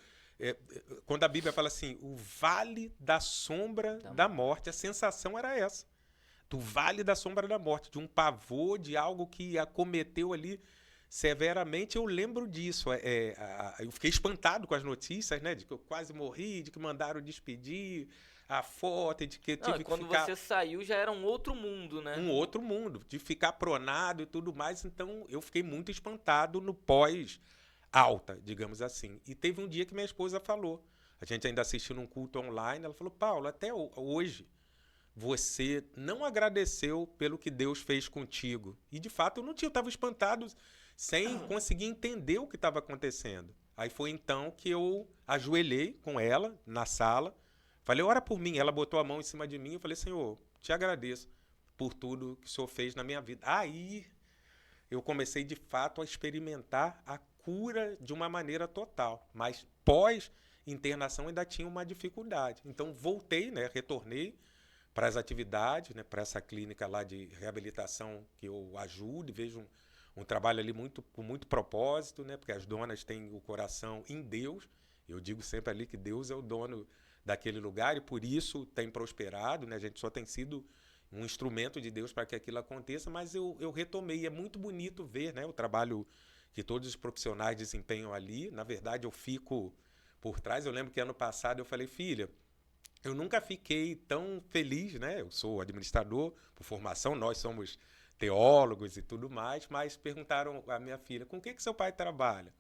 Quando a Bíblia fala assim, o vale da sombra Da da morte. morte, a sensação era essa. Do vale da sombra da morte, de um pavor, de algo que acometeu ali severamente. Eu lembro disso. Eu fiquei espantado com as notícias, né? De que eu quase morri, de que mandaram despedir a foto, de que eu Não, e tive que quando ficar você saiu já era um outro mundo, né? um outro mundo, de ficar pronado e tudo mais. Então eu fiquei muito espantado no pós-alta, digamos assim. E teve um dia que minha esposa falou, a gente ainda assistindo um culto online, ela falou, Paulo, até hoje você não agradeceu pelo que Deus fez contigo. E de fato eu não tinha, eu estava espantado sem conseguir entender o que estava acontecendo. Aí foi então que eu ajoelhei com ela na sala, falei, ora por mim. Ela botou a mão em cima de mim, eu falei, Senhor, te agradeço por tudo que o Senhor fez na minha vida. Aí eu comecei de fato a experimentar a cura de uma maneira total, mas pós internação ainda tinha uma dificuldade. Então voltei, né, retornei para as atividades, né, para essa clínica lá de reabilitação que eu ajudo e vejo um trabalho ali muito, com muito propósito, né, porque as donas têm o coração em Deus. Eu digo sempre ali que Deus é o dono daquele lugar e por isso tem prosperado, né, a gente só tem sido um instrumento de Deus para que aquilo aconteça, mas eu retomei. E é muito bonito ver, né, o trabalho que todos os profissionais desempenham ali. Na verdade, eu fico por trás. Eu lembro que ano passado eu falei, filha, eu nunca fiquei tão feliz, né? Eu sou administrador por formação, nós somos teólogos e tudo mais, mas perguntaram à minha filha, com o que seu pai trabalha?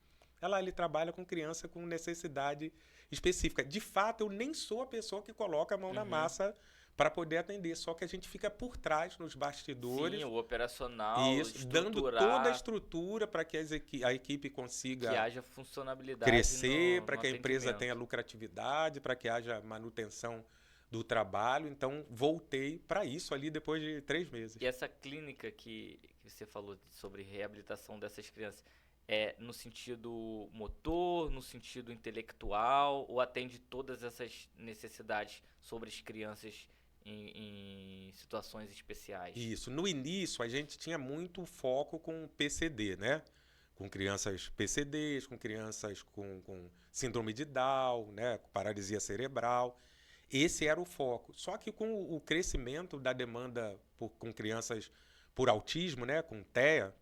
Ele trabalha com criança com necessidade específica. De fato, eu nem sou a pessoa que coloca a mão na Uhum. massa para poder atender, só que a gente fica por trás, nos Sim, bastidores, o operacional, isso, dando toda a estruturar, estrutura para que a equipe que consiga haja funcionalidade crescer, no para que a empresa tenha atendimento. lucratividade, para que haja manutenção do trabalho. Então, voltei para isso ali depois de 3 meses. E essa clínica que você falou sobre reabilitação dessas crianças, é no sentido motor, no sentido intelectual, ou atende todas essas necessidades sobre as crianças em situações especiais? Isso. No início, a gente tinha muito foco com PCD, né? Com crianças PCDs, com crianças com síndrome de Down, né? Com paralisia cerebral. Esse era o foco. Só que com o crescimento da demanda com crianças por autismo, né? Com TEA,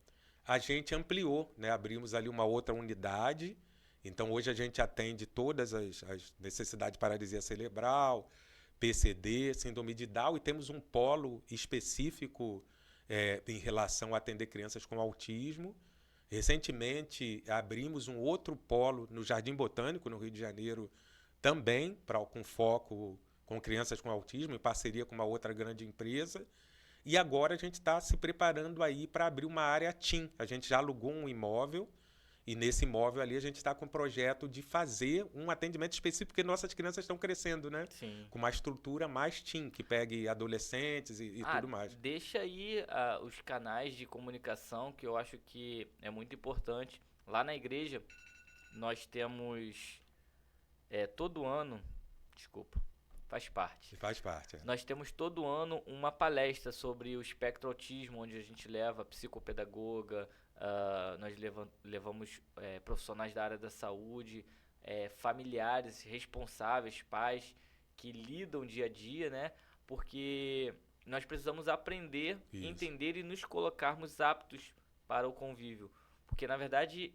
a gente ampliou, né? Abrimos ali uma outra unidade. Então, hoje a gente atende todas as necessidades de paralisia cerebral, PCD, síndrome de Down, e temos um polo específico em relação a atender crianças com autismo. Recentemente, abrimos um outro polo no Jardim Botânico, no Rio de Janeiro, também com foco com crianças com autismo, em parceria com uma outra grande empresa. E agora a gente está se preparando aí para abrir uma área TIM. A gente já alugou um imóvel e nesse imóvel ali a gente está com o projeto de fazer um atendimento específico, porque nossas crianças estão crescendo, né? Sim. Com uma estrutura mais TIM, que pegue adolescentes e Ah, tudo mais. deixa aí os canais de comunicação, que eu acho que é muito importante. Lá na igreja, nós temos todo ano, desculpa, faz parte. E faz parte. Nós temos todo ano uma palestra sobre o espectro autismo, onde a gente leva psicopedagoga, nós levamos profissionais da área da saúde, familiares responsáveis, pais que lidam dia a dia, né? Porque nós precisamos aprender, Isso. entender e nos colocarmos aptos para o convívio. Porque na verdade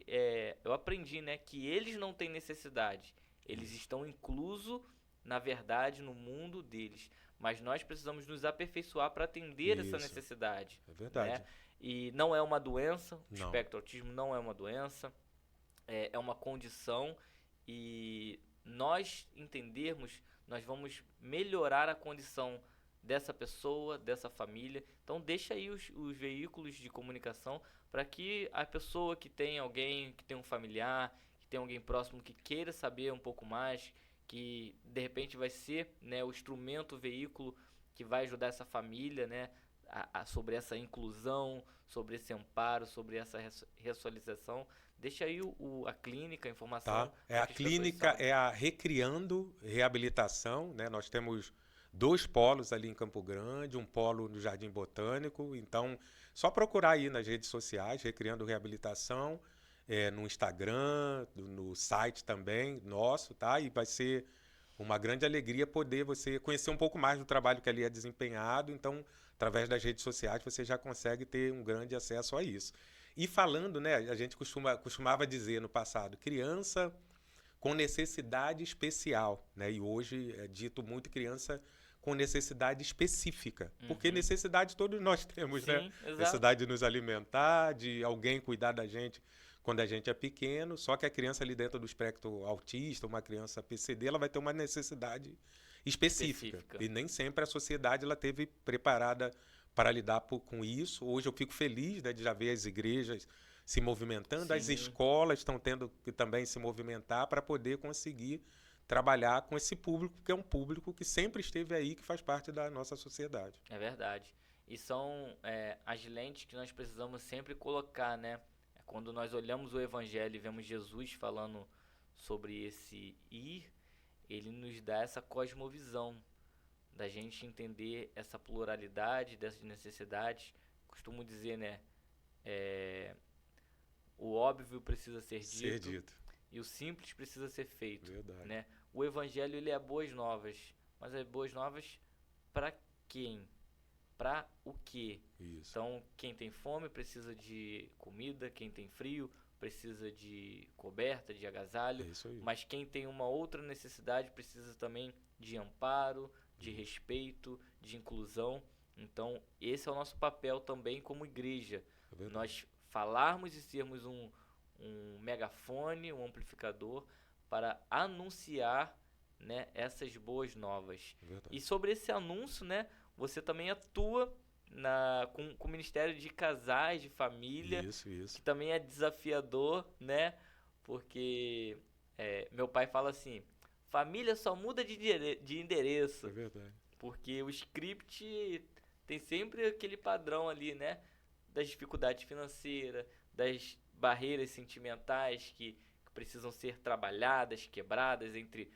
eu aprendi, né, que eles não têm necessidade, eles estão inclusos na verdade no mundo deles, mas nós precisamos nos aperfeiçoar para atender essa Isso. necessidade, É verdade. né? E não é uma doença, o Não. espectro autismo não é uma doença, é uma condição e nós entendermos, nós vamos melhorar a condição dessa pessoa, dessa família. Então deixa aí os veículos de comunicação para que a pessoa que tem alguém, que tem um familiar, que tem alguém próximo que queira saber um pouco mais, que de repente vai ser, né, o instrumento, o veículo que vai ajudar essa família, né, sobre essa inclusão, sobre esse amparo, sobre essa ressocialização. Deixa aí a clínica, a informação. Tá? A clínica é a Recriando Reabilitação, né? Nós temos 2 polos ali em Campo Grande, um polo no Jardim Botânico. Então, só procurar aí nas redes sociais, Recriando Reabilitação, no Instagram, no site também nosso, tá? E vai ser uma grande alegria poder você conhecer um pouco mais do trabalho que ali é desempenhado. Então, através das redes sociais, você já consegue ter um grande acesso a isso. E falando, né, a gente costumava dizer no passado, criança com necessidade especial, né? E hoje é dito muito criança com necessidade específica, porque necessidade todos nós temos, Sim, né? exato. Necessidade de nos alimentar, de alguém cuidar da gente quando a gente é pequeno, só que a criança ali dentro do espectro autista, uma criança PCD, ela vai ter uma necessidade específica. E nem sempre a sociedade ela teve preparada para lidar com isso. Hoje eu fico feliz, né, de já ver as igrejas se movimentando, Sim. as escolas estão tendo que também se movimentar para poder conseguir trabalhar com esse público, que é um público que sempre esteve aí, que faz parte da nossa sociedade. É verdade. E são as lentes que nós precisamos sempre colocar, né? Quando nós olhamos o Evangelho e vemos Jesus falando sobre esse ir, ele nos dá essa cosmovisão, da gente entender essa pluralidade dessas necessidades. Costumo dizer, né? O óbvio precisa ser dito e o simples precisa ser feito. Verdade. Né? O Evangelho ele é boas novas, mas é boas novas para quem? Para o quê? Isso. Então, quem tem fome precisa de comida, quem tem frio precisa de coberta, de agasalho, mas quem tem uma outra necessidade precisa também de amparo, de respeito, de inclusão. Então, esse é o nosso papel também como igreja. Nós falarmos e sermos um megafone, um amplificador para anunciar, né, essas boas novas. E sobre esse anúncio, né, você também atua com o Ministério de Casais, de Família, isso. que também é desafiador, né, porque meu pai fala assim, família só muda de endereço. É verdade. Porque o script tem sempre aquele padrão ali, né, das dificuldades financeiras, das barreiras sentimentais que precisam ser trabalhadas, quebradas entre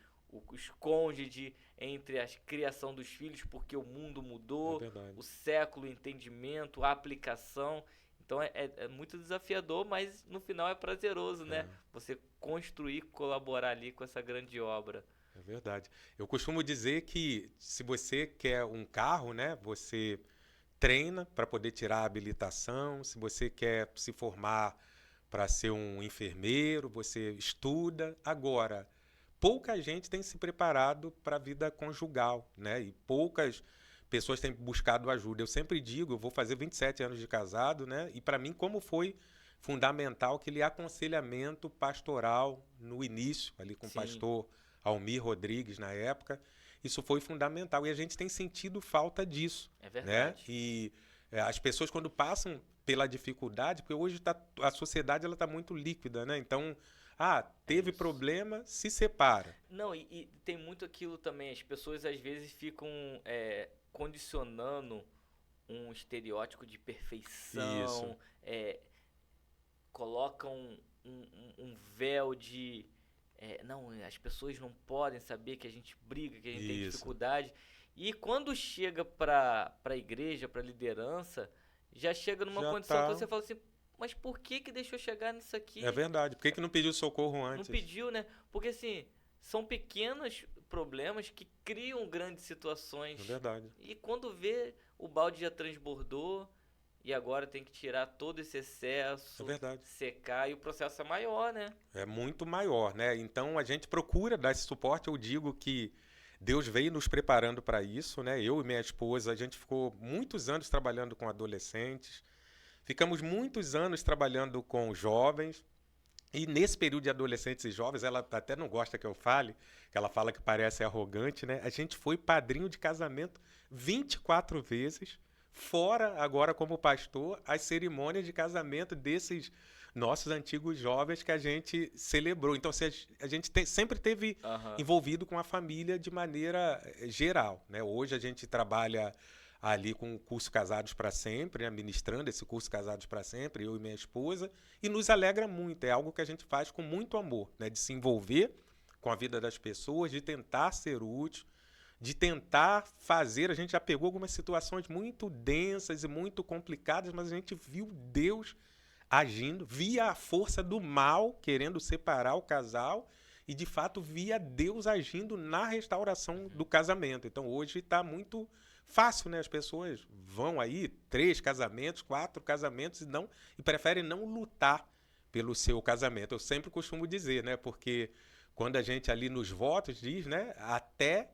os cônjuges, entre a criação dos filhos, porque o mundo mudou, o século, o entendimento, a aplicação. Então é muito desafiador, mas no final é prazeroso, né? Você construir, colaborar ali com essa grande obra. É verdade. Eu costumo dizer que se você quer um carro, né, você treina para poder tirar a habilitação. Se você quer se formar para ser um enfermeiro, você estuda. Agora, pouca gente tem se preparado para a vida conjugal, né? E poucas pessoas têm buscado ajuda. Eu sempre digo, eu vou fazer 27 anos de casado, né? E para mim, como foi fundamental aquele aconselhamento pastoral no início, ali com o pastor Almir Rodrigues na época, isso foi fundamental. E a gente tem sentido falta disso. É verdade. Né? E as pessoas, quando passam pela dificuldade, porque hoje a sociedade está muito líquida, né? Então, teve problema, se separa. Não, e tem muito aquilo também. As pessoas, às vezes, ficam condicionando um estereótipo de perfeição. Colocam um véu de... não, as pessoas não podem saber que a gente briga, que a gente tem dificuldade. E quando chega para a igreja, para a liderança, já chega numa condição que você fala assim, mas por que deixou chegar nisso aqui? É verdade. Por que não pediu socorro antes? Não pediu, né? Porque assim, são pequenos problemas que criam grandes situações. É verdade. E quando vê, o balde já transbordou e agora tem que tirar todo esse excesso, secar, e o processo é maior, né? É muito maior, né? Então a gente procura dar esse suporte. Eu digo que Deus veio nos preparando para isso, né? Eu e minha esposa, a gente ficou muitos anos trabalhando com adolescentes, ficamos muitos anos trabalhando com jovens, E nesse período de adolescentes e jovens, ela até não gosta que eu fale, que ela fala que parece arrogante, né? A gente foi padrinho de casamento 24 vezes, fora agora como pastor, as cerimônias de casamento desses nossos antigos jovens que a gente celebrou. Então, assim, a gente sempre teve Aham. envolvido com a família de maneira geral, né? Hoje a gente trabalha ali com o curso Casados para Sempre, né, ministrando esse curso Casados para Sempre, eu e minha esposa, e nos alegra muito, é algo que a gente faz com muito amor, né, de se envolver com a vida das pessoas, de tentar ser útil, de tentar fazer, a gente já pegou algumas situações muito densas e muito complicadas, mas a gente viu Deus agindo, via a força do mal querendo separar o casal, e de fato via Deus agindo na restauração do casamento. Então hoje está muito fácil, né? As pessoas vão aí 3 casamentos, 4 casamentos e preferem não lutar pelo seu casamento. Eu sempre costumo dizer, né? Porque quando a gente ali nos votos diz, né? Até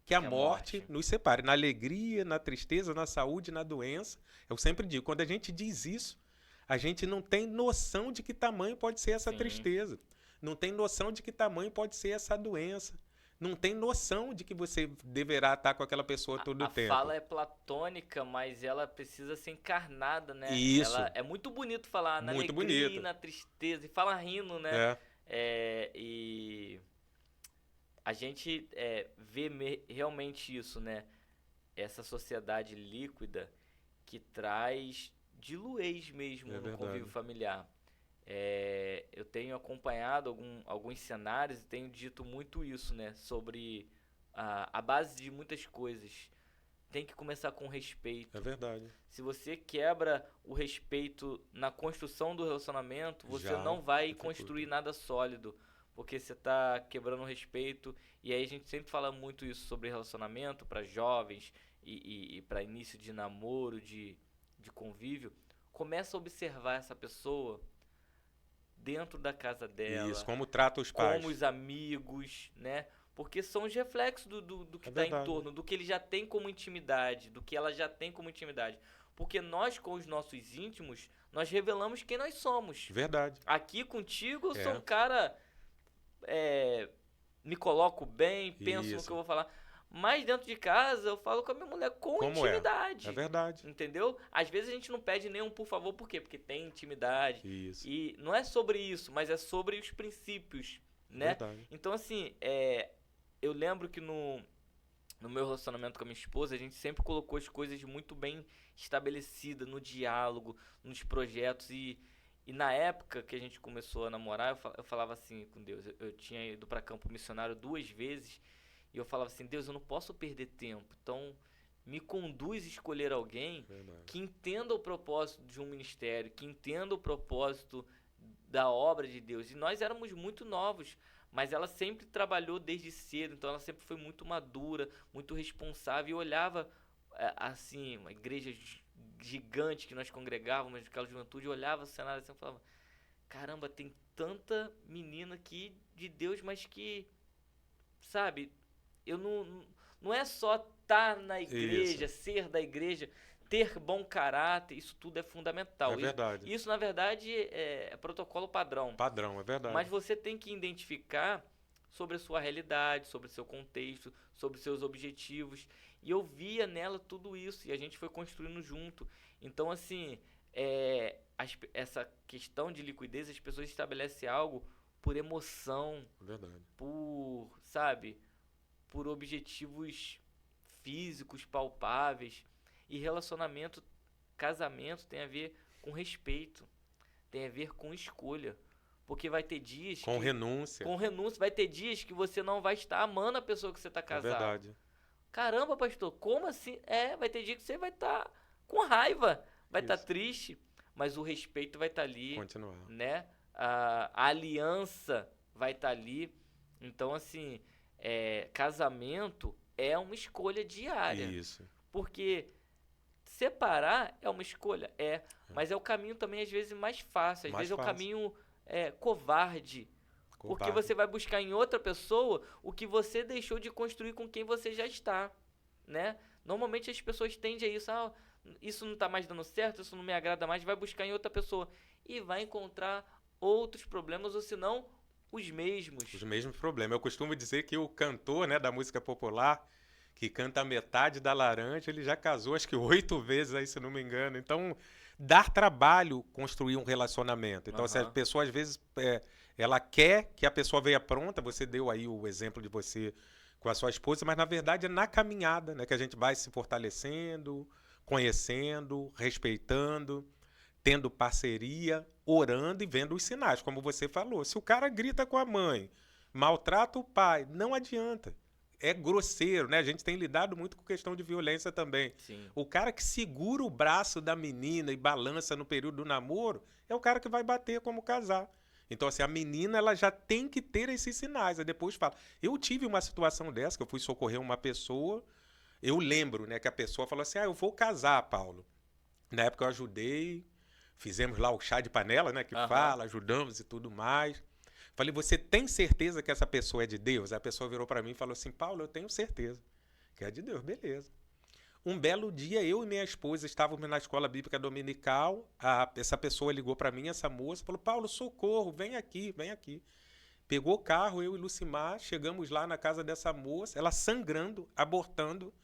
que a Que é morte morte. nos separe, na alegria, na tristeza, na saúde, na doença. Eu sempre digo, quando a gente diz isso, a gente não tem noção de que tamanho pode ser essa Sim. tristeza. Não tem noção de que tamanho pode ser essa doença. Não tem noção de que você deverá estar com aquela pessoa todo o A tempo. fala é platônica, mas ela precisa ser encarnada, né? Isso, Ela é muito bonito falar na muito alegria e bonito. na tristeza, e fala rindo, né? É, E a gente vê realmente isso, né? Essa sociedade líquida que traz diluez é mesmo no convívio verdade. familiar. Eu tenho acompanhado alguns cenários e tenho dito muito isso, né? Sobre a base de muitas coisas. Tem que começar com É respeito. verdade. Se você quebra o respeito na construção do relacionamento, você Já não vai construir dificulta. nada sólido, porque você está quebrando o respeito. E aí a gente sempre fala muito isso sobre relacionamento para jovens e para início de namoro, de convívio. Começa a observar essa pessoa dentro da casa Isso, dela, como trata os como pais. os amigos, né? Porque são os reflexos do que É está em verdade. torno, do que ele já tem como intimidade, do que ela já tem como intimidade. Porque nós, com os nossos íntimos, nós revelamos quem nós somos. Verdade. Aqui contigo, eu sou um É, cara. é, Me coloco bem, penso no que eu isso. vou falar. Mas dentro de casa, eu falo com a minha mulher com Como é? É intimidade. verdade. Entendeu? Às vezes a gente não pede nenhum por favor, por quê? Porque tem intimidade. Isso. E não é sobre isso, mas é sobre os princípios, É né? verdade. Então, assim, eu lembro que no meu relacionamento com a minha esposa, a gente sempre colocou as coisas muito bem estabelecidas no diálogo, nos projetos. E na época que a gente começou a namorar, eu falava assim com Deus. Eu tinha ido para campo missionário 2 vezes. E eu falava assim: Deus, eu não posso perder tempo. Então, me conduz a escolher alguém Verdade. que entenda o propósito de um ministério, que entenda o propósito da obra de Deus. E nós éramos muito novos, mas ela sempre trabalhou desde cedo, então ela sempre foi muito madura, muito responsável, e olhava assim, uma igreja gigante que nós congregávamos, aquela juventude, eu olhava o cenário assim e falava: caramba, tem tanta menina aqui de Deus, mas que, sabe, eu não é só estar na Isso. igreja, ser da igreja, ter bom caráter, isso tudo é É fundamental. verdade. Isso, na verdade, é protocolo padrão. Padrão, é Mas verdade. você tem que identificar sobre a sua realidade, sobre o seu contexto, sobre os seus objetivos. E eu via nela tudo isso e a gente foi construindo junto. Então, assim, essa questão de liquidez, as pessoas estabelecem algo por emoção, É verdade. sabe, por objetivos físicos, palpáveis. E relacionamento, casamento tem a ver com respeito, tem a ver com escolha. Porque vai ter dias Com que, renúncia. com renúncia, vai ter dias que você não vai estar amando a pessoa que você está É casado. verdade. Caramba, pastor, como assim? Vai ter dia que você vai estar com raiva, vai estar Isso. triste, mas o respeito vai estar ali, Continuar. né? A aliança vai estar ali. Então, assim, casamento é uma escolha diária. Isso. Porque separar é uma escolha, mas é o caminho também, às vezes, mais fácil. Às Mais vezes é o fácil. caminho covarde. Porque Covarde. você vai buscar em outra pessoa o que você deixou de construir com quem você já está, né? Normalmente as pessoas tendem a isso, isso não está mais dando certo, isso não me agrada mais, vai buscar em outra pessoa e vai encontrar outros problemas, ou se não, os mesmos. Os mesmos problemas. Eu costumo dizer que o cantor, né, da música popular, que canta metade da laranja, ele já casou acho que 8 vezes aí, se não me engano. Então, dar trabalho construir um relacionamento. Então, se a Aham. pessoa às vezes ela quer que a pessoa venha pronta, você deu aí o exemplo de você com a sua esposa, mas na verdade é na caminhada, né, que a gente vai se fortalecendo, conhecendo, respeitando, tendo parceria, orando e vendo os sinais, como você falou. Se o cara grita com a mãe, maltrata o pai, não adianta. É grosseiro, né? A gente tem lidado muito com questão de violência também. Sim. O cara que segura o braço da menina e balança no período do namoro é o cara que vai bater como casar. Então, assim, a menina ela já tem que ter esses sinais. Aí depois fala. Eu tive uma situação dessa, que eu fui socorrer uma pessoa. Eu lembro, né, que a pessoa falou assim: eu vou casar, Paulo. Na época eu ajudei, fizemos lá o chá de panela, né, que Aham. fala, ajudamos e tudo mais. Falei, você tem certeza que essa pessoa é de Deus? A pessoa virou para mim e falou assim, Paulo, eu tenho certeza que é de Deus, beleza. Um belo dia, eu e minha esposa estávamos na escola bíblica dominical, essa pessoa ligou para mim, essa moça, falou, Paulo, socorro, vem aqui, vem aqui. Pegou o carro, eu e Lucimar, chegamos lá na casa dessa moça, ela sangrando, abortando.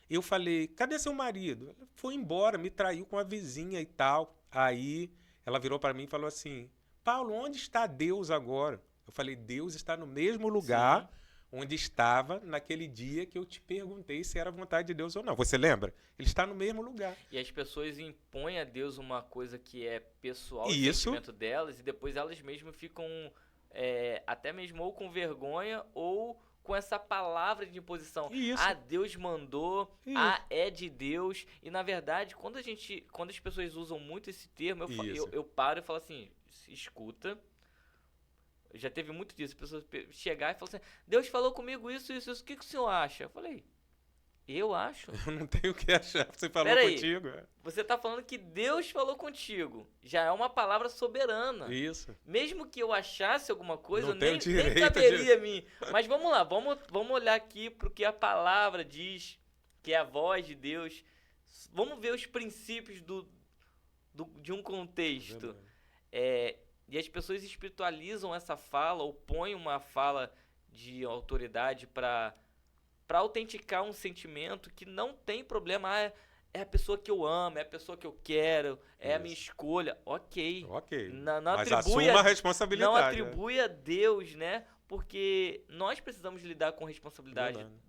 Eu falei, cadê seu marido? Ela foi embora, me traiu com a vizinha e tal. Aí ela virou para mim e falou assim, Paulo, onde está Deus agora? Eu falei, Deus está no mesmo Sim. lugar onde estava naquele dia que eu te perguntei se era vontade de Deus ou não. Você lembra? Ele está no mesmo lugar. E as pessoas impõem a Deus uma coisa que é pessoal e E isso, sentimento delas, e depois elas mesmas ficam até mesmo ou com vergonha ou com essa palavra de imposição. e isso, Ah, Deus mandou, e ah, isso, é de Deus. E na verdade, quando as pessoas usam muito esse termo, isso. eu paro e falo assim, escuta. Já teve muito disso, pessoas chegar e falar assim, Deus falou comigo isso, isso, isso, o que, que o senhor acha? Eu falei, eu acho? Eu não tenho o que achar. Você falou Pera aí, contigo? você tá falando que Deus falou contigo. Já é uma palavra soberana. Isso. Mesmo que eu achasse alguma coisa, Não tenho nem direito caberia de... a mim. Mas vamos lá, vamos olhar aqui pro que a palavra diz, que é a voz de Deus. Vamos ver os princípios de um contexto. Verdade. É, e as pessoas espiritualizam essa fala, ou põem uma fala de autoridade para autenticar um sentimento que não tem problema. Ah, é a pessoa que eu amo, é a pessoa que eu quero, é a minha Isso. escolha. Ok. Ok. Não Mas atribui assuma a não responsabilidade. Né? atribui a Deus, né? Porque nós precisamos lidar com responsabilidade, Verdade.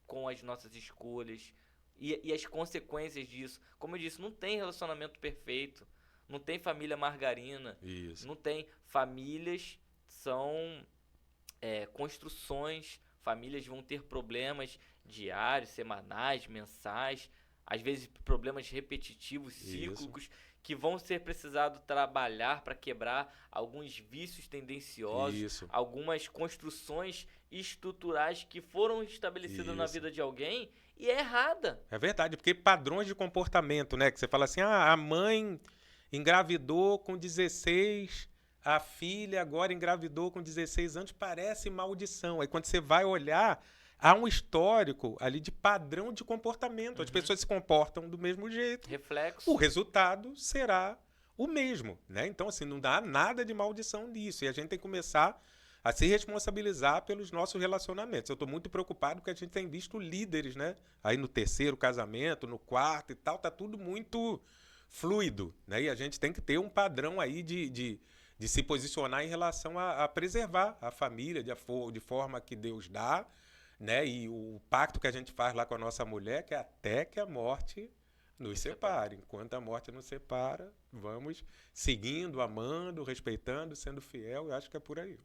com as nossas escolhas e as consequências disso. Como eu disse, não tem relacionamento perfeito, não tem família margarina, Isso. não tem. Famílias são construções, famílias vão ter problemas diários, semanais, mensais, às vezes problemas repetitivos, Isso. cíclicos, que vão ser precisado trabalhar para quebrar alguns vícios tendenciosos, Isso. algumas construções estruturais que foram estabelecidas na Isso. vida de alguém e é errada. É verdade, porque padrões de comportamento, né? Que você fala assim, a mãe engravidou com 16, a filha agora engravidou com 16 anos, parece maldição. Aí quando você vai olhar, há um histórico ali de padrão de comportamento. As pessoas se comportam do mesmo jeito. Reflexo. O resultado será o mesmo, né? Então, assim, não dá nada de maldição nisso. E a gente tem que começar a se responsabilizar pelos nossos relacionamentos. Eu estou muito preocupado porque a gente tem visto líderes, né? Aí no terceiro casamento, no quarto e tal, tá tudo muito fluido, né? E a gente tem que ter um padrão aí de se posicionar em relação a preservar a família de forma que Deus dá, né? E o pacto que a gente faz lá com a nossa mulher, que é até que a morte nos separe. Enquanto a morte nos separa, vamos seguindo, amando, respeitando, sendo fiel. Eu acho que é por aí.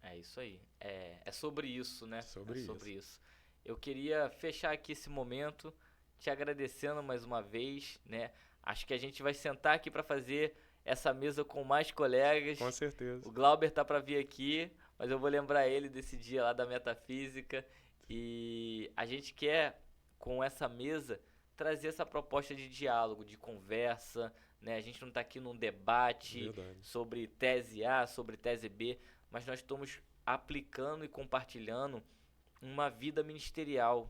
É isso aí. É sobre isso, né? Sobre é sobre isso. Eu queria fechar aqui esse momento te agradecendo mais uma vez, né? Acho que a gente vai sentar aqui para fazer essa mesa com mais colegas. Com certeza. O Glauber tá para vir aqui, mas eu vou lembrar ele desse dia lá da metafísica. E a gente quer, com essa mesa, trazer essa proposta de diálogo, de conversa, né? A gente não tá aqui num debate Verdade. sobre tese A, sobre tese B, mas nós estamos aplicando e compartilhando uma vida ministerial.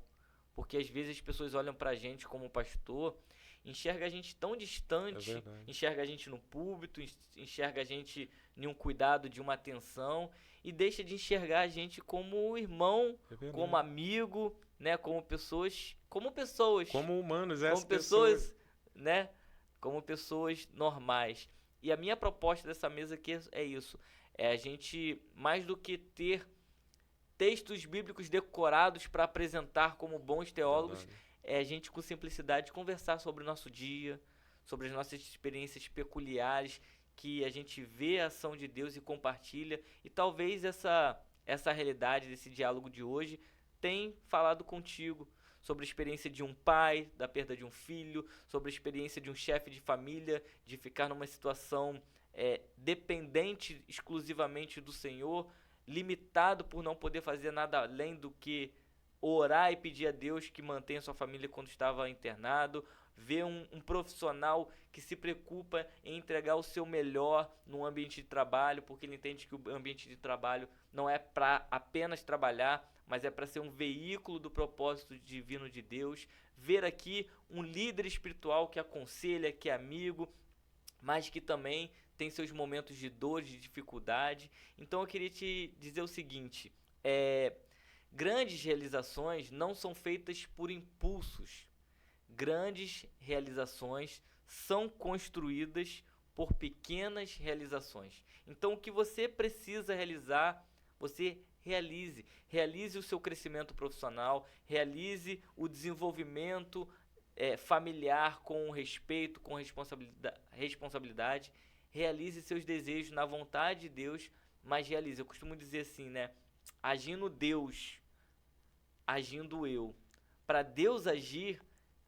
Porque às vezes as pessoas olham pra gente como pastor enxerga a gente tão É distante, verdade. enxerga a gente no púlpito, enxerga a gente em um cuidado de uma atenção e deixa de enxergar a gente como irmão, É como verdade. amigo, né, como pessoas, Como humanos, como essas pessoas. pessoas, né, como pessoas normais. E a minha proposta dessa mesa aqui é isso, é a gente mais do que ter textos bíblicos decorados para apresentar como bons teólogos, Verdade. é a gente com simplicidade conversar sobre o nosso dia, sobre as nossas experiências peculiares, que a gente vê a ação de Deus e compartilha, e talvez essa realidade desse diálogo de hoje tenha falado contigo sobre a experiência de um pai, da perda de um filho, sobre a experiência de um chefe de família, de ficar numa situação dependente exclusivamente do Senhor, limitado por não poder fazer nada além do que orar e pedir a Deus que mantenha sua família quando estava internado, ver um profissional que se preocupa em entregar o seu melhor no ambiente de trabalho, porque ele entende que o ambiente de trabalho não é para apenas trabalhar, mas é para ser um veículo do propósito divino de Deus. Ver aqui um líder espiritual que aconselha, que é amigo, mas que também tem seus momentos de dor, de dificuldade. Então eu queria te dizer o seguinte: grandes realizações não são feitas por impulsos. Grandes realizações são construídas por pequenas realizações. Então o que você precisa realizar, você realize. Realize o seu crescimento profissional, realize o desenvolvimento familiar com respeito, com responsabilidade. Realize seus desejos na vontade de Deus, mas realize. Eu costumo dizer assim, né? Agindo Deus, agindo eu. Para Deus agir,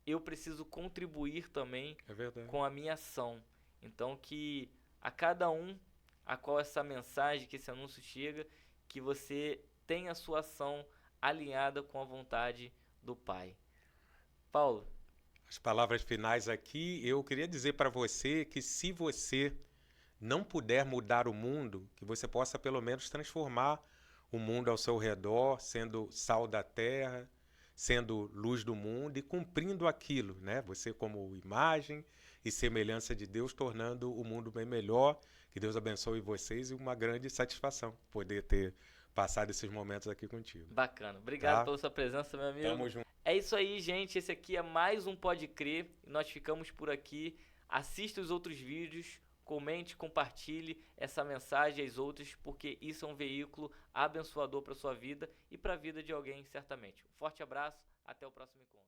eu preciso contribuir também É verdade. com a minha ação. Então que a cada um a qual essa mensagem, que esse anúncio chega, que você tenha a sua ação alinhada com a vontade do Pai. Paulo, As palavras finais aqui, eu queria dizer para você que se você não puder mudar o mundo, que você possa pelo menos transformar o mundo ao seu redor, sendo sal da terra, sendo luz do mundo e cumprindo aquilo, né? Você como imagem e semelhança de Deus, tornando o mundo bem melhor. Que Deus abençoe vocês e uma grande satisfação poder ter passado esses momentos aqui contigo, bacana. Obrigado tá? pela sua presença, meu amigo. Tamo junto. É isso aí, gente. Esse aqui é mais um Pode Crer. E nós ficamos por aqui. Assista os outros vídeos. Comente, compartilhe essa mensagem e as outras, porque isso é um veículo abençoador para sua vida e para a vida de alguém, certamente. Um forte abraço. Até o próximo encontro.